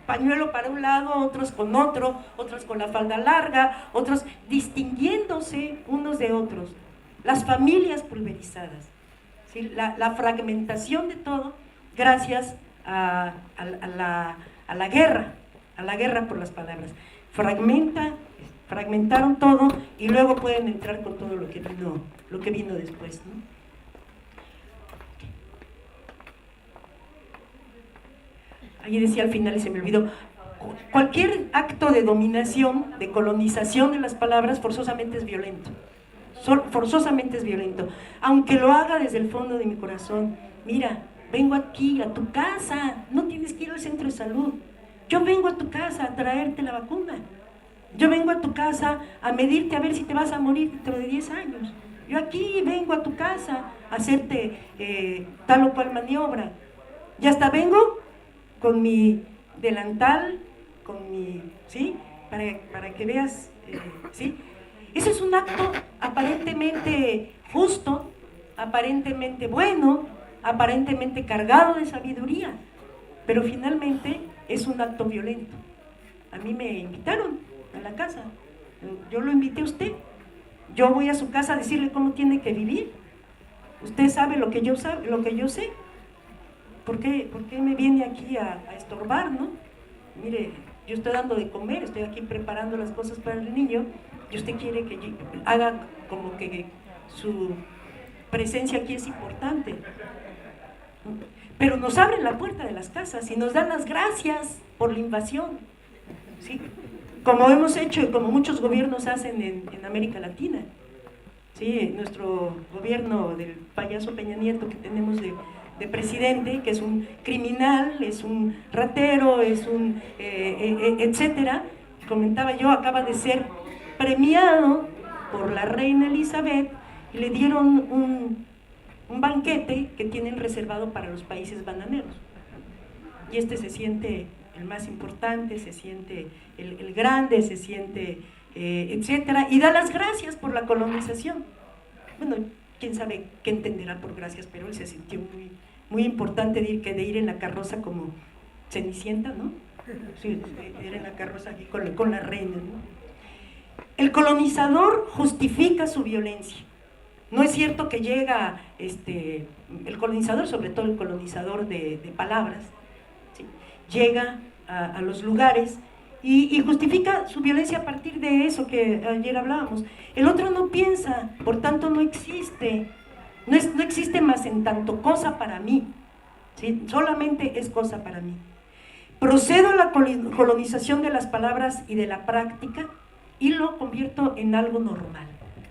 A: pañuelo para un lado, otros con otro, otros con la falda larga, otros distinguiéndose unos de otros. Las familias pulverizadas, ¿sí? La fragmentación de todo gracias a la guerra por las palabras. Fragmentaron todo y luego pueden entrar con todo lo que vino después, ¿no? Ahí decía al final y se me olvidó, cualquier acto de dominación, de colonización de las palabras, forzosamente es violento. Forzosamente es violento. Aunque lo haga desde el fondo de mi corazón. Mira, vengo aquí a tu casa, no tienes que ir al centro de salud. Yo vengo a tu casa a traerte la vacuna. Yo vengo a tu casa a medirte a ver si te vas a morir dentro de 10 años. Yo aquí vengo a tu casa a hacerte tal o cual maniobra. Y hasta vengo con mi delantal, con mi, ¿sí? Para que veas, ¿sí? Ese es un acto aparentemente justo, aparentemente bueno, aparentemente cargado de sabiduría, pero finalmente es un acto violento. A mí me invitaron a la casa, yo lo invité a usted, yo voy a su casa a decirle cómo tiene que vivir. Usted sabe lo que yo sé. ¿Por qué me viene aquí a estorbar, no? Mire, yo estoy dando de comer, estoy aquí preparando las cosas para el niño, y usted quiere que yo haga como que su presencia aquí es importante. Pero nos abren la puerta de las casas y nos dan las gracias por la invasión, ¿sí? Como hemos hecho y como muchos gobiernos hacen en América Latina. Sí, nuestro gobierno del payaso Peña Nieto que tenemos de presidente, que es un criminal, es un ratero, es un etcétera. Comentaba yo, acaba de ser premiado por la reina Elizabeth y le dieron un banquete que tienen reservado para los países bananeros. Y este se siente el más importante, se siente el grande, se siente etcétera, y da las gracias por la colonización. Bueno, quién sabe qué entenderá por gracias, pero él se sintió muy importante de ir en la carroza como Cenicienta, ¿no? Sí, ir en la carroza aquí con la reina, ¿no? El colonizador justifica su violencia. No es cierto que llega el colonizador, sobre todo el colonizador de palabras, ¿sí? Llega a los lugares y justifica su violencia a partir de eso que ayer hablábamos. El otro no piensa, por tanto no existe. No existe más en tanto cosa para mí, ¿sí? Solamente es cosa para mí. Procedo a la colonización de las palabras y de la práctica y lo convierto en algo normal.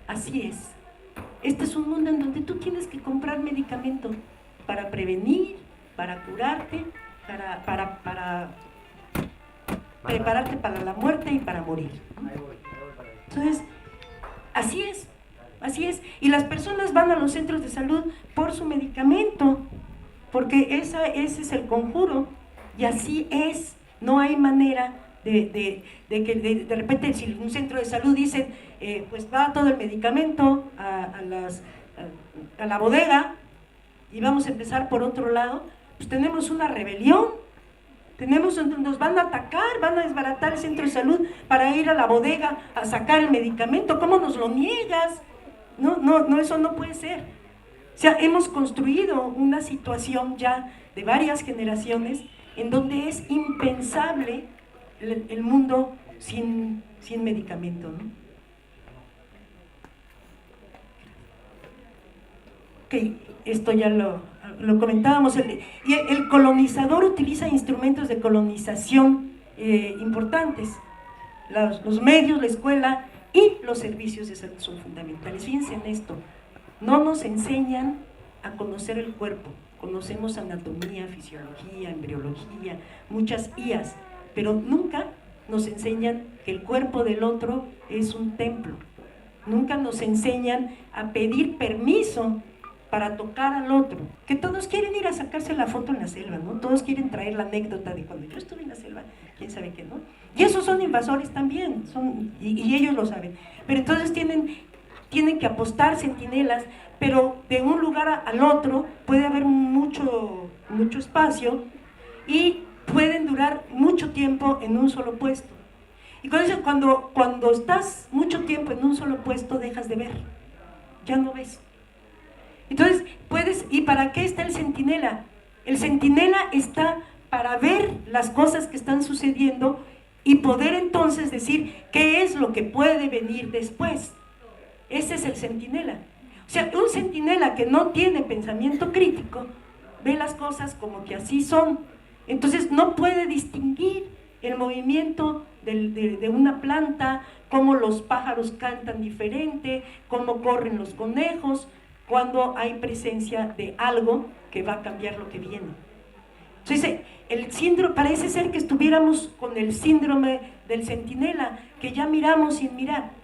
A: Así es. Este es un mundo en donde tú tienes que comprar medicamento para prevenir, para curarte, para prepararte para la muerte y para morir. Entonces, así es. Así es, y las personas van a los centros de salud por su medicamento, porque ese es el conjuro, y así es. No hay manera de que de repente si un centro de salud dice, pues va todo el medicamento a la bodega y vamos a empezar por otro lado, pues tenemos una rebelión, nos van a atacar, van a desbaratar el centro de salud para ir a la bodega a sacar el medicamento. ¿Cómo nos lo niegas? No, eso no puede ser. O sea, hemos construido una situación ya de varias generaciones en donde es impensable el mundo sin medicamento, ¿no? Ok, esto ya lo comentábamos. Y el colonizador utiliza instrumentos de colonización importantes. Los medios, la escuela y los servicios de salud son fundamentales. Fíjense en esto, no nos enseñan a conocer el cuerpo, conocemos anatomía, fisiología, embriología, muchas IAs, pero nunca nos enseñan que el cuerpo del otro es un templo, nunca nos enseñan a pedir permiso para tocar al otro, que todos quieren ir a sacarse la foto en la selva, ¿no? Todos quieren traer la anécdota de cuando yo estuve en la selva, quién sabe qué, ¿no? Y esos son invasores también, y ellos lo saben, pero entonces tienen que apostar centinelas, pero de un lugar al otro puede haber mucho espacio y pueden durar mucho tiempo en un solo puesto. Y cuando estás mucho tiempo en un solo puesto dejas de ver, ya no ves. Entonces ¿y para qué está el centinela? El centinela está para ver las cosas que están sucediendo y poder entonces decir qué es lo que puede venir después. Ese es el centinela. O sea, un centinela que no tiene pensamiento crítico ve las cosas como que así son. Entonces no puede distinguir el movimiento de una planta, cómo los pájaros cantan diferente, cómo corren los conejos, cuando hay presencia de algo que va a cambiar lo que viene. Entonces, el síndrome, parece ser que estuviéramos con el síndrome del centinela, que ya miramos sin mirar.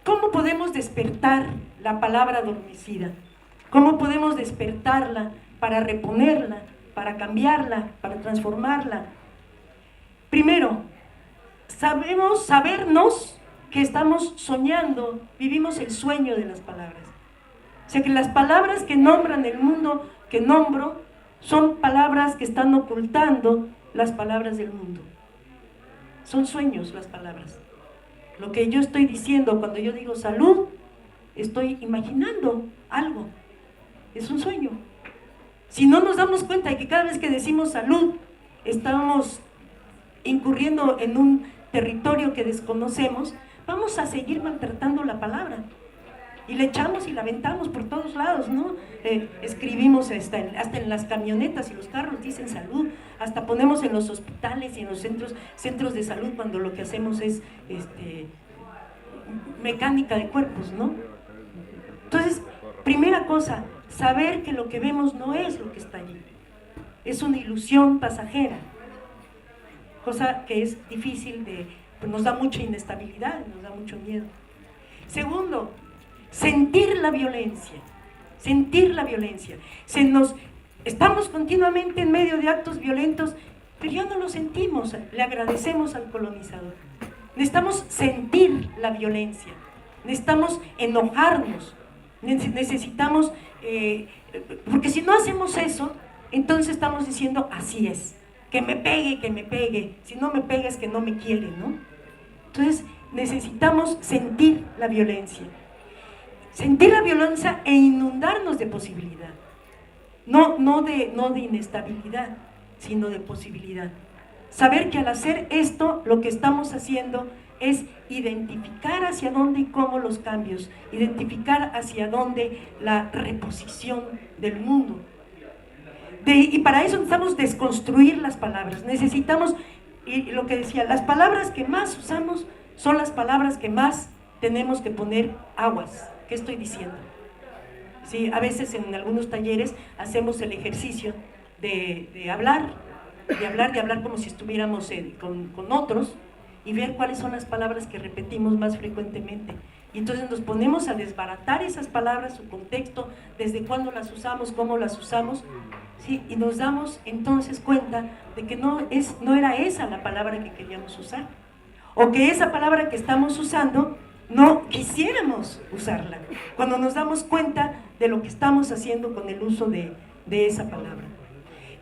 A: ¿Cómo podemos despertar la palabra adormecida? ¿Cómo podemos despertarla para reponerla, para cambiarla, para transformarla? Primero, sabernos que estamos soñando, vivimos el sueño de las palabras. O sea que las palabras que nombran el mundo que nombro son palabras que están ocultando las palabras del mundo. Son sueños las palabras. Lo que yo estoy diciendo cuando yo digo salud, estoy imaginando algo. Es un sueño. Si no nos damos cuenta de que cada vez que decimos salud, estamos incurriendo en un territorio que desconocemos, vamos a seguir maltratando la palabra. Y le echamos y la aventamos por todos lados, ¿no? Escribimos hasta en las camionetas y los carros dicen salud, hasta ponemos en los hospitales y en los centros de salud cuando lo que hacemos es mecánica de cuerpos, ¿no? Entonces, primera cosa, saber que lo que vemos no es lo que está allí, es una ilusión pasajera, cosa que es difícil pues nos da mucha inestabilidad, nos da mucho miedo. Segundo, sentir la violencia, estamos continuamente en medio de actos violentos, pero ya no lo sentimos, le agradecemos al colonizador. Necesitamos sentir la violencia, necesitamos enojarnos, necesitamos, porque si no hacemos eso, entonces estamos diciendo así es, que me pegue, si no me pega es que no me quiere, ¿no? Entonces necesitamos sentir la violencia e inundarnos de posibilidad, no de inestabilidad, sino de posibilidad. Saber que al hacer esto, lo que estamos haciendo es identificar hacia dónde y cómo los cambios, identificar hacia dónde la reposición del mundo. Y para eso necesitamos desconstruir las palabras, necesitamos, y lo que decía, las palabras que más usamos son las palabras que más tenemos que poner aguas. ¿Qué estoy diciendo? Sí, a veces en algunos talleres hacemos el ejercicio de hablar como si estuviéramos con otros y ver cuáles son las palabras que repetimos más frecuentemente. Y entonces nos ponemos a desbaratar esas palabras, su contexto, desde cuándo las usamos, cómo las usamos, ¿sí? Y nos damos entonces cuenta de que no era esa la palabra que queríamos usar, o que esa palabra que estamos usando no quisiéramos usarla, cuando nos damos cuenta de lo que estamos haciendo con el uso de esa palabra.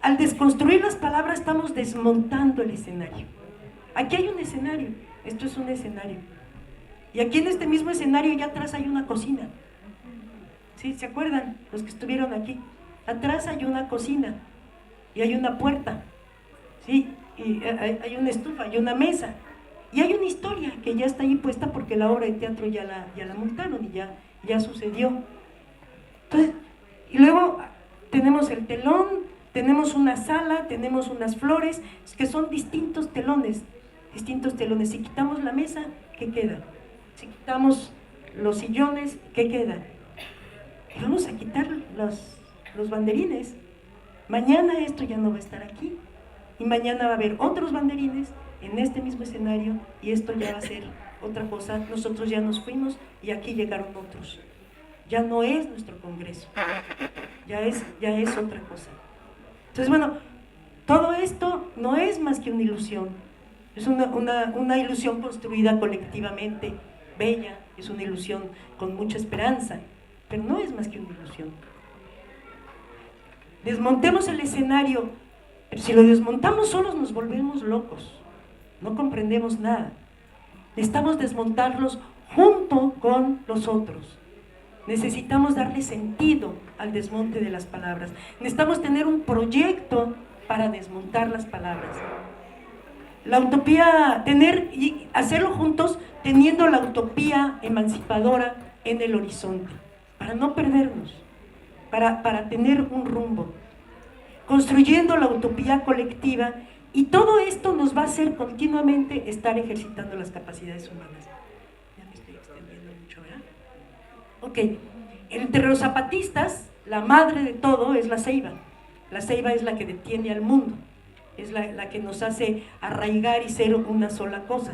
A: Al desconstruir las palabras estamos desmontando el escenario. Aquí hay un escenario, esto es un escenario. Y aquí en este mismo escenario ya atrás hay una cocina. ¿Sí? ¿Se acuerdan los que estuvieron aquí? Atrás hay una cocina y hay una puerta, ¿sí? Y hay una estufa, hay una mesa. Y hay una historia que ya está ahí puesta porque la obra de teatro ya la montaron y ya sucedió. Entonces, y luego tenemos el telón, tenemos una sala, tenemos unas flores, que son distintos telones. Si quitamos la mesa, ¿qué queda? Si quitamos los sillones, ¿qué queda? Y vamos a quitar los banderines. Mañana esto ya no va a estar aquí. Y mañana va a haber otros banderines en este mismo escenario y esto ya va a ser otra cosa. Nosotros ya nos fuimos y aquí llegaron otros. Ya no es nuestro congreso, ya es otra cosa. Entonces, bueno, todo esto no es más que una ilusión. Es una ilusión construida colectivamente, bella, es una ilusión con mucha esperanza, pero no es más que una ilusión. Desmontemos el escenario, pero si lo desmontamos solos nos volvemos locos. No comprendemos nada. Necesitamos desmontarlos junto con los otros. Necesitamos darle sentido al desmonte de las palabras. Necesitamos tener un proyecto para desmontar las palabras. La utopía, hacerlo juntos teniendo la utopía emancipadora en el horizonte. para no perdernos, para tener un rumbo, construyendo la utopía colectiva, y todo esto nos va a hacer continuamente estar ejercitando las capacidades humanas. Ya me estoy extendiendo mucho, ¿verdad? Ok, entre los zapatistas, la madre de todo es la ceiba. La ceiba es la que detiene al mundo, es la que nos hace arraigar y ser una sola cosa.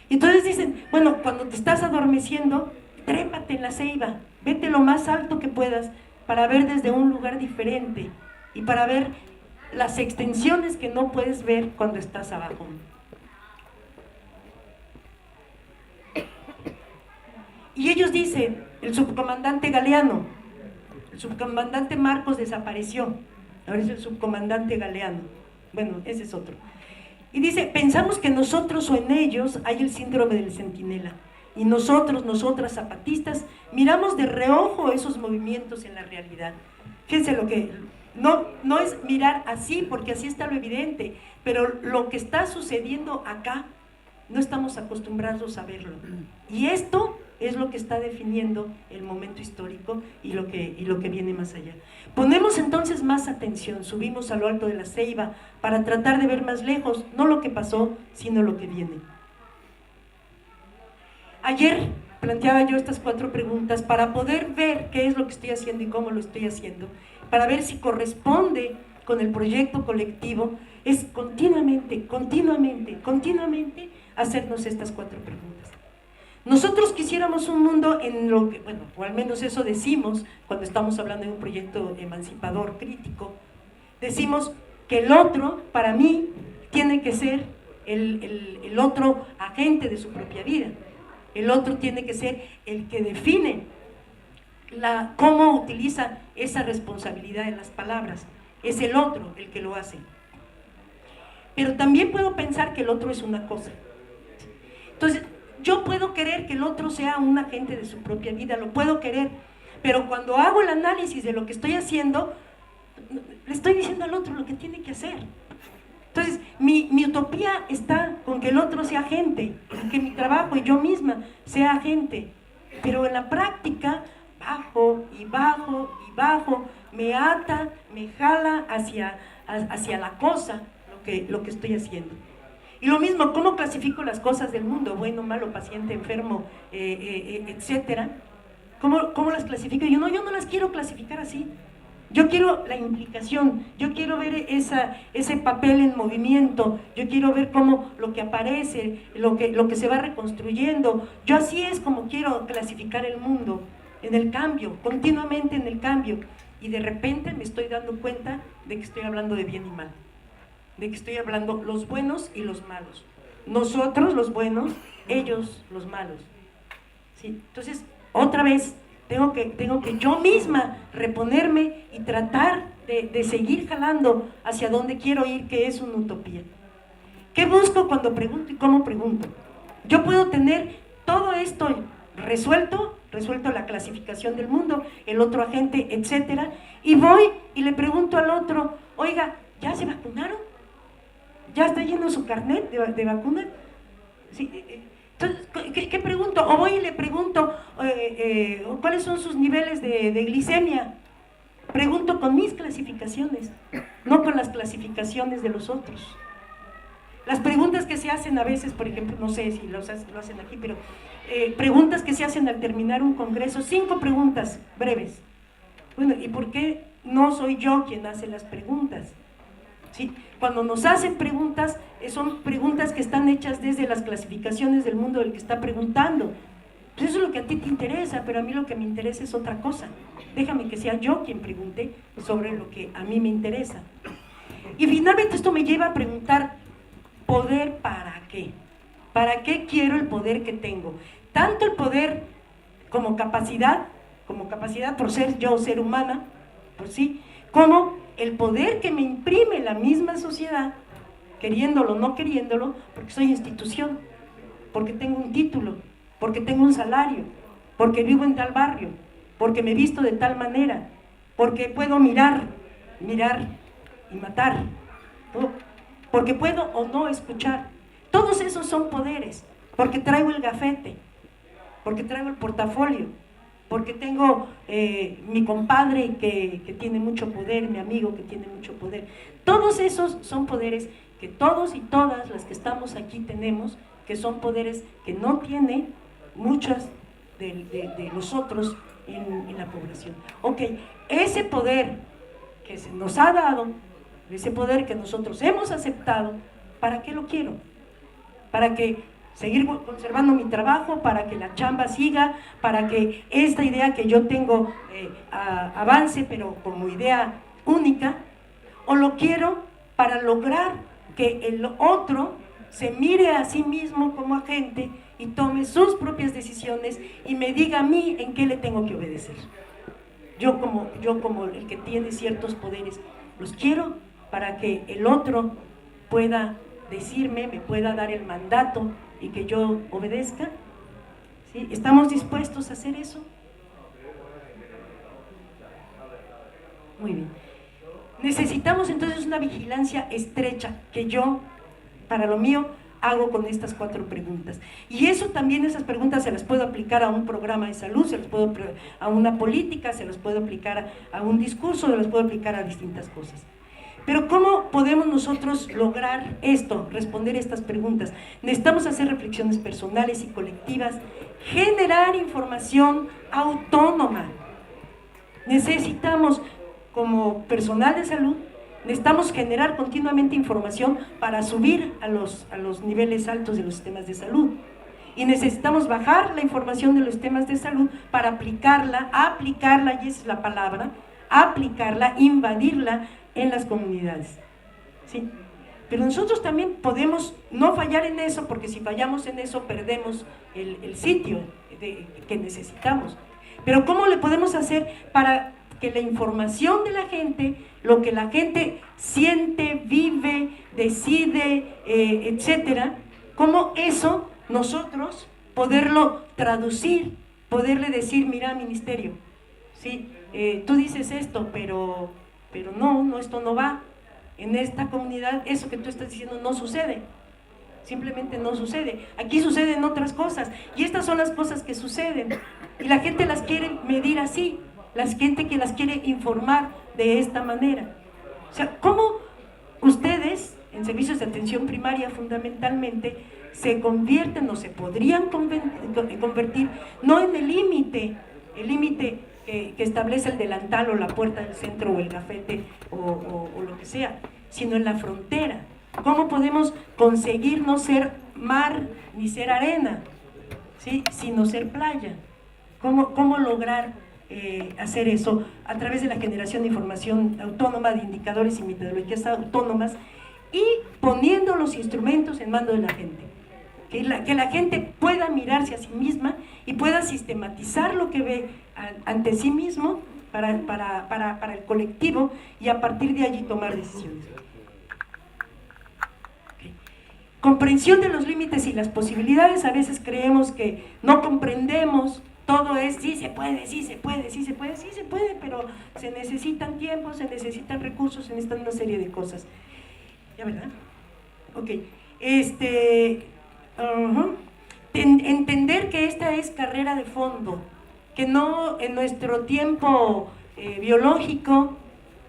A: Y entonces dicen, bueno, cuando te estás adormeciendo, trépate en la ceiba, vete lo más alto que puedas para ver desde un lugar diferente y para ver las extensiones que no puedes ver cuando estás abajo. Y ellos dicen, el subcomandante Galeano, el subcomandante Marcos desapareció, ahora es el subcomandante Galeano, bueno, ese es otro. Y dice, pensamos que nosotros o en ellos hay el síndrome del centinela, y nosotros, nosotras zapatistas, miramos de reojo esos movimientos en la realidad. Fíjense lo que, no es mirar así, porque así está lo evidente, pero lo que está sucediendo acá, no estamos acostumbrados a verlo. Y esto es lo que está definiendo el momento histórico y lo que viene más allá. Ponemos entonces más atención, subimos a lo alto de la ceiba para tratar de ver más lejos, no lo que pasó, sino lo que viene. Ayer planteaba yo estas 4 preguntas para poder ver qué es lo que estoy haciendo y cómo lo estoy haciendo, para ver si corresponde con el proyecto colectivo, es continuamente hacernos estas 4 preguntas. Nosotros quisiéramos un mundo en lo que, bueno, o al menos eso decimos cuando estamos hablando de un proyecto emancipador, crítico, decimos que el otro, para mí, tiene que ser el otro agente de su propia vida. El otro tiene que ser el que define cómo utiliza esa responsabilidad en las palabras. Es el otro el que lo hace. Pero también puedo pensar que el otro es una cosa. Entonces, yo puedo querer que el otro sea un agente de su propia vida, lo puedo querer, pero cuando hago el análisis de lo que estoy haciendo, le estoy diciendo al otro lo que tiene que hacer. Entonces, mi utopía está con que el otro sea agente, que mi trabajo y yo misma sea agente, pero en la práctica bajo y bajo y bajo, me ata, me jala hacia la cosa, lo que estoy haciendo. Y lo mismo, ¿cómo clasifico las cosas del mundo? Bueno, malo, paciente, enfermo, etcétera. ¿Cómo las clasifico? Yo no las quiero clasificar así. Yo quiero la implicación, yo quiero ver ese papel en movimiento, yo quiero ver cómo lo que aparece, lo que se va reconstruyendo. Yo así es como quiero clasificar el mundo, en el cambio, continuamente en el cambio. Y de repente me estoy dando cuenta de que estoy hablando de bien y mal, de que estoy hablando los buenos y los malos. Nosotros los buenos, ellos los malos. ¿Sí? Entonces, otra vez, tengo que yo misma reponerme y tratar de seguir jalando hacia donde quiero ir, que es una utopía. ¿Qué busco cuando pregunto y cómo pregunto? Yo puedo tener todo esto resuelto la clasificación del mundo, el otro agente, etcétera, y voy y le pregunto al otro, oiga, ¿ya se vacunaron? ¿Ya está lleno su carnet de vacuna? Sí, entonces, ¿qué pregunto? O voy y le pregunto, ¿cuáles son sus niveles de glicemia? Pregunto con mis clasificaciones, no con las clasificaciones de los otros. Las preguntas que se hacen a veces, por ejemplo, no sé si lo hacen aquí, pero preguntas que se hacen al terminar un congreso, 5 preguntas breves. Bueno, ¿y por qué no soy yo quien hace las preguntas? ¿Sí? Cuando nos hacen preguntas, son preguntas que están hechas desde las clasificaciones del mundo del que está preguntando. Pues eso es lo que a ti te interesa, pero a mí lo que me interesa es otra cosa. Déjame que sea yo quien pregunte sobre lo que a mí me interesa. Y finalmente esto me lleva a preguntar, ¿poder para qué? ¿Para qué quiero el poder que tengo? Tanto el poder como capacidad por ser yo ser humana, por sí, como el poder que me imprime la misma sociedad, queriéndolo o no queriéndolo, porque soy institución, porque tengo un título, porque tengo un salario, porque vivo en tal barrio, porque me visto de tal manera, porque puedo mirar y matar, ¿no? Porque puedo o no escuchar. Todos esos son poderes, porque traigo el gafete, porque traigo el portafolio, porque tengo mi compadre que tiene mucho poder, mi amigo que tiene mucho poder. Todos esos son poderes que todos y todas las que estamos aquí tenemos, que son poderes que no tienen muchas de nosotros en la población. Ok, ese poder que se nos ha dado, ese poder que nosotros hemos aceptado, ¿para qué lo quiero? Para que seguir conservando mi trabajo, para que la chamba siga, para que esta idea que yo tengo avance, pero como idea única, o lo quiero para lograr que el otro se mire a sí mismo como agente y tome sus propias decisiones y me diga a mí en qué le tengo que obedecer. Yo como el que tiene ciertos poderes, los quiero para que el otro pueda decirme, me pueda dar el mandato y que yo obedezca. ¿Sí? ¿Estamos dispuestos a hacer eso? Muy bien. Necesitamos entonces una vigilancia estrecha que yo, para lo mío, hago con estas 4 preguntas. Y eso también, esas preguntas se las puedo aplicar a un programa de salud, se las puedo a una política, se las puedo aplicar a un discurso, se las puedo aplicar a distintas cosas. Pero ¿cómo podemos nosotros lograr esto, responder estas preguntas? Necesitamos hacer reflexiones personales y colectivas, generar información autónoma. Necesitamos, como personal de salud, necesitamos generar continuamente información para subir a los niveles altos de los sistemas de salud. Y necesitamos bajar la información de los sistemas de salud para aplicarla, y esa es la palabra, aplicarla, invadirla en las comunidades. ¿Sí? Pero nosotros también podemos no fallar en eso, porque si fallamos en eso perdemos el sitio que necesitamos. Pero ¿cómo le podemos hacer para que la información de la gente, lo que la gente siente, vive, decide, etcétera, cómo eso nosotros poderlo traducir, poderle decir, mira, ministerio, ¿sí? Tú dices esto, pero no, esto no va. En esta comunidad eso que tú estás diciendo no sucede. Simplemente no sucede. Aquí suceden otras cosas. Y estas son las cosas que suceden. Y la gente las quiere medir así. La gente que las quiere informar de esta manera. O sea, ¿cómo ustedes, en servicios de atención primaria fundamentalmente, se convierten o se podrían convertir, no en el límite que establece el delantal o la puerta del centro o el gafete o lo que sea, sino en la frontera? ¿Cómo podemos conseguir no ser mar ni ser arena, ¿sí? Sino ser playa? ¿Cómo lograr hacer eso a través de la generación de información autónoma, de indicadores y metodologías autónomas, y poniendo los instrumentos en manos de la gente? Que la gente pueda mirarse a sí misma y pueda sistematizar lo que ve ante sí mismo para el colectivo, y a partir de allí tomar decisiones. Okay. Comprensión de los límites y las posibilidades. A veces creemos que no comprendemos. Todo es sí se puede, sí se puede, sí se puede, sí se puede, pero se necesitan tiempos, se necesitan recursos, se necesitan una serie de cosas. ¿Ya, verdad? Ok. Entender que esta es carrera de fondo, que no en nuestro tiempo biológico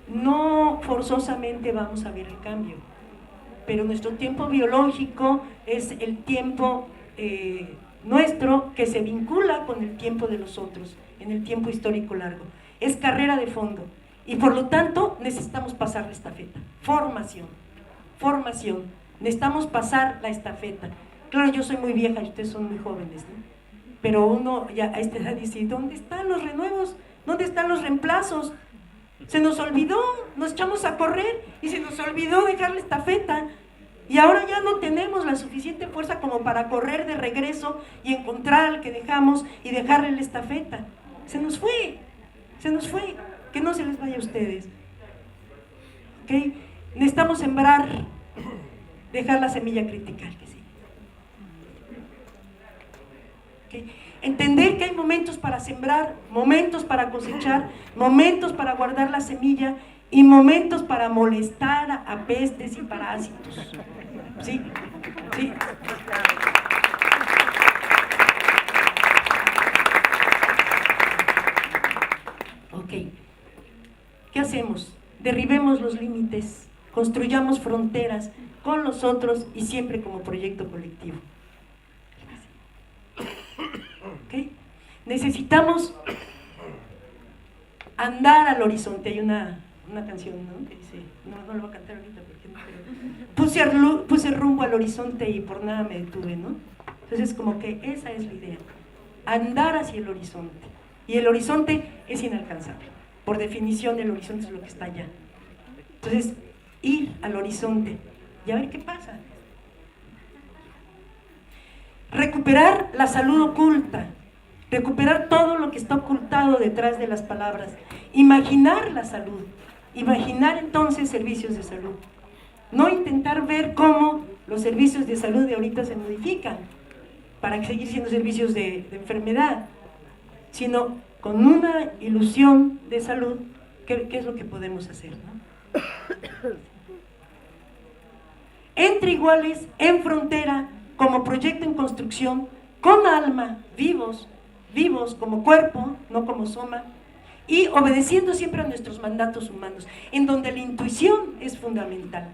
A: no forzosamente vamos a ver el cambio, pero nuestro tiempo biológico es el tiempo nuestro que se vincula con el tiempo de los otros, en el tiempo histórico largo. Es carrera de fondo y por lo tanto necesitamos pasar la estafeta. Formación, necesitamos pasar la estafeta. Claro, yo soy muy vieja y ustedes son muy jóvenes, ¿no? Pero uno ya a esta edad dice, ¿dónde están los renuevos? ¿Dónde están los reemplazos? Se nos olvidó, nos echamos a correr y se nos olvidó dejar la estafeta. Y ahora ya no tenemos la suficiente fuerza como para correr de regreso y encontrar al que dejamos y dejarle la estafeta. Se nos fue. Que no se les vaya a ustedes. ¿Okay? Necesitamos sembrar, dejar la semilla crítica. Que sí. ¿Okay? Entender que hay momentos para sembrar, momentos para cosechar, momentos para guardar la semilla y momentos para molestar a pestes y parásitos. ¿Sí? ¿Sí? Ok, ¿qué hacemos? Derribemos los límites, construyamos fronteras con los otros y siempre como proyecto colectivo. ¿Okay? Necesitamos andar al horizonte. Hay una canción, ¿no? Que dice, no lo voy a cantar ahorita porque no, pero puse rumbo al horizonte y por nada me detuve, ¿no? Entonces como que esa es la idea, andar hacia el horizonte, y el horizonte es inalcanzable, por definición el horizonte es lo que está allá. Entonces ir al horizonte y a ver qué pasa. Recuperar la salud oculta, recuperar todo lo que está ocultado detrás de las palabras, imaginar la salud, imaginar entonces servicios de salud, no intentar ver cómo los servicios de salud de ahorita se modifican para seguir siendo servicios de enfermedad, sino con una ilusión de salud, ¿qué es lo que podemos hacer, ¿no? Entre iguales, en frontera, como proyecto en construcción, con alma, vivos como cuerpo, no como soma, y obedeciendo siempre a nuestros mandatos humanos, en donde la intuición es fundamental.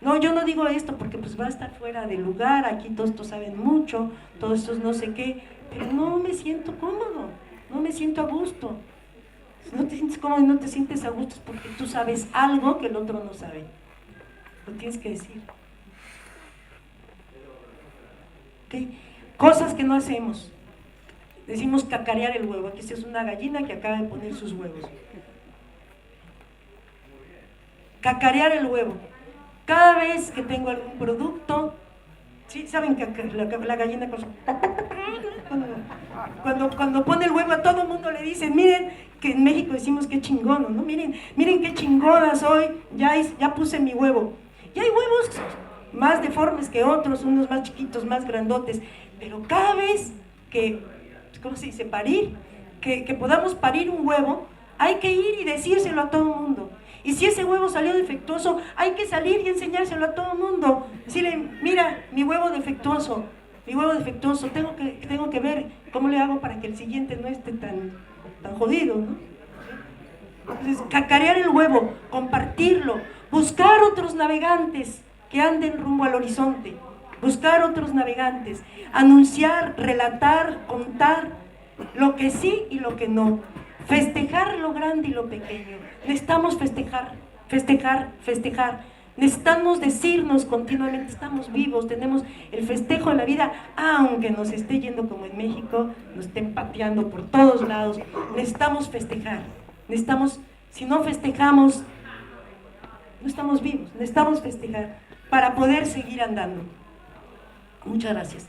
A: No, yo no digo esto porque pues va a estar fuera de lugar, aquí todos estos saben mucho, todos estos no sé qué, pero no me siento cómodo, no me siento a gusto. Si no te sientes cómodo y no te sientes a gusto es porque tú sabes algo que el otro no sabe. Lo tienes que decir. ¿Okay? Cosas que no hacemos. Decimos cacarear el huevo. Aquí es una gallina que acaba de poner sus huevos. Cacarear el huevo. Cada vez que tengo algún producto, ¿sí? ¿Saben que la gallina cuando pone el huevo a todo el mundo le dicen, miren, que en México decimos qué chingono, ¿no? Miren qué chingona soy, ya puse mi huevo. Y hay huevos más deformes que otros, unos más chiquitos, más grandotes, pero cada vez que, ¿cómo se dice? Parir, que podamos parir un huevo, hay que ir y decírselo a todo el mundo. Y si ese huevo salió defectuoso, hay que salir y enseñárselo a todo el mundo. Decirle, mira, mi huevo defectuoso, tengo que ver cómo le hago para que el siguiente no esté tan jodido, ¿no? Entonces, cacarear el huevo, compartirlo, buscar otros navegantes que anden rumbo al horizonte, buscar otros navegantes, anunciar, relatar, contar lo que sí y lo que no, festejar lo grande y lo pequeño. Necesitamos festejar. Necesitamos decirnos continuamente, estamos vivos, tenemos el festejo de la vida, aunque nos esté yendo como en México, nos estén pateando por todos lados. Necesitamos festejar. Si no festejamos, no estamos vivos. Necesitamos festejar para poder seguir andando. Muchas gracias.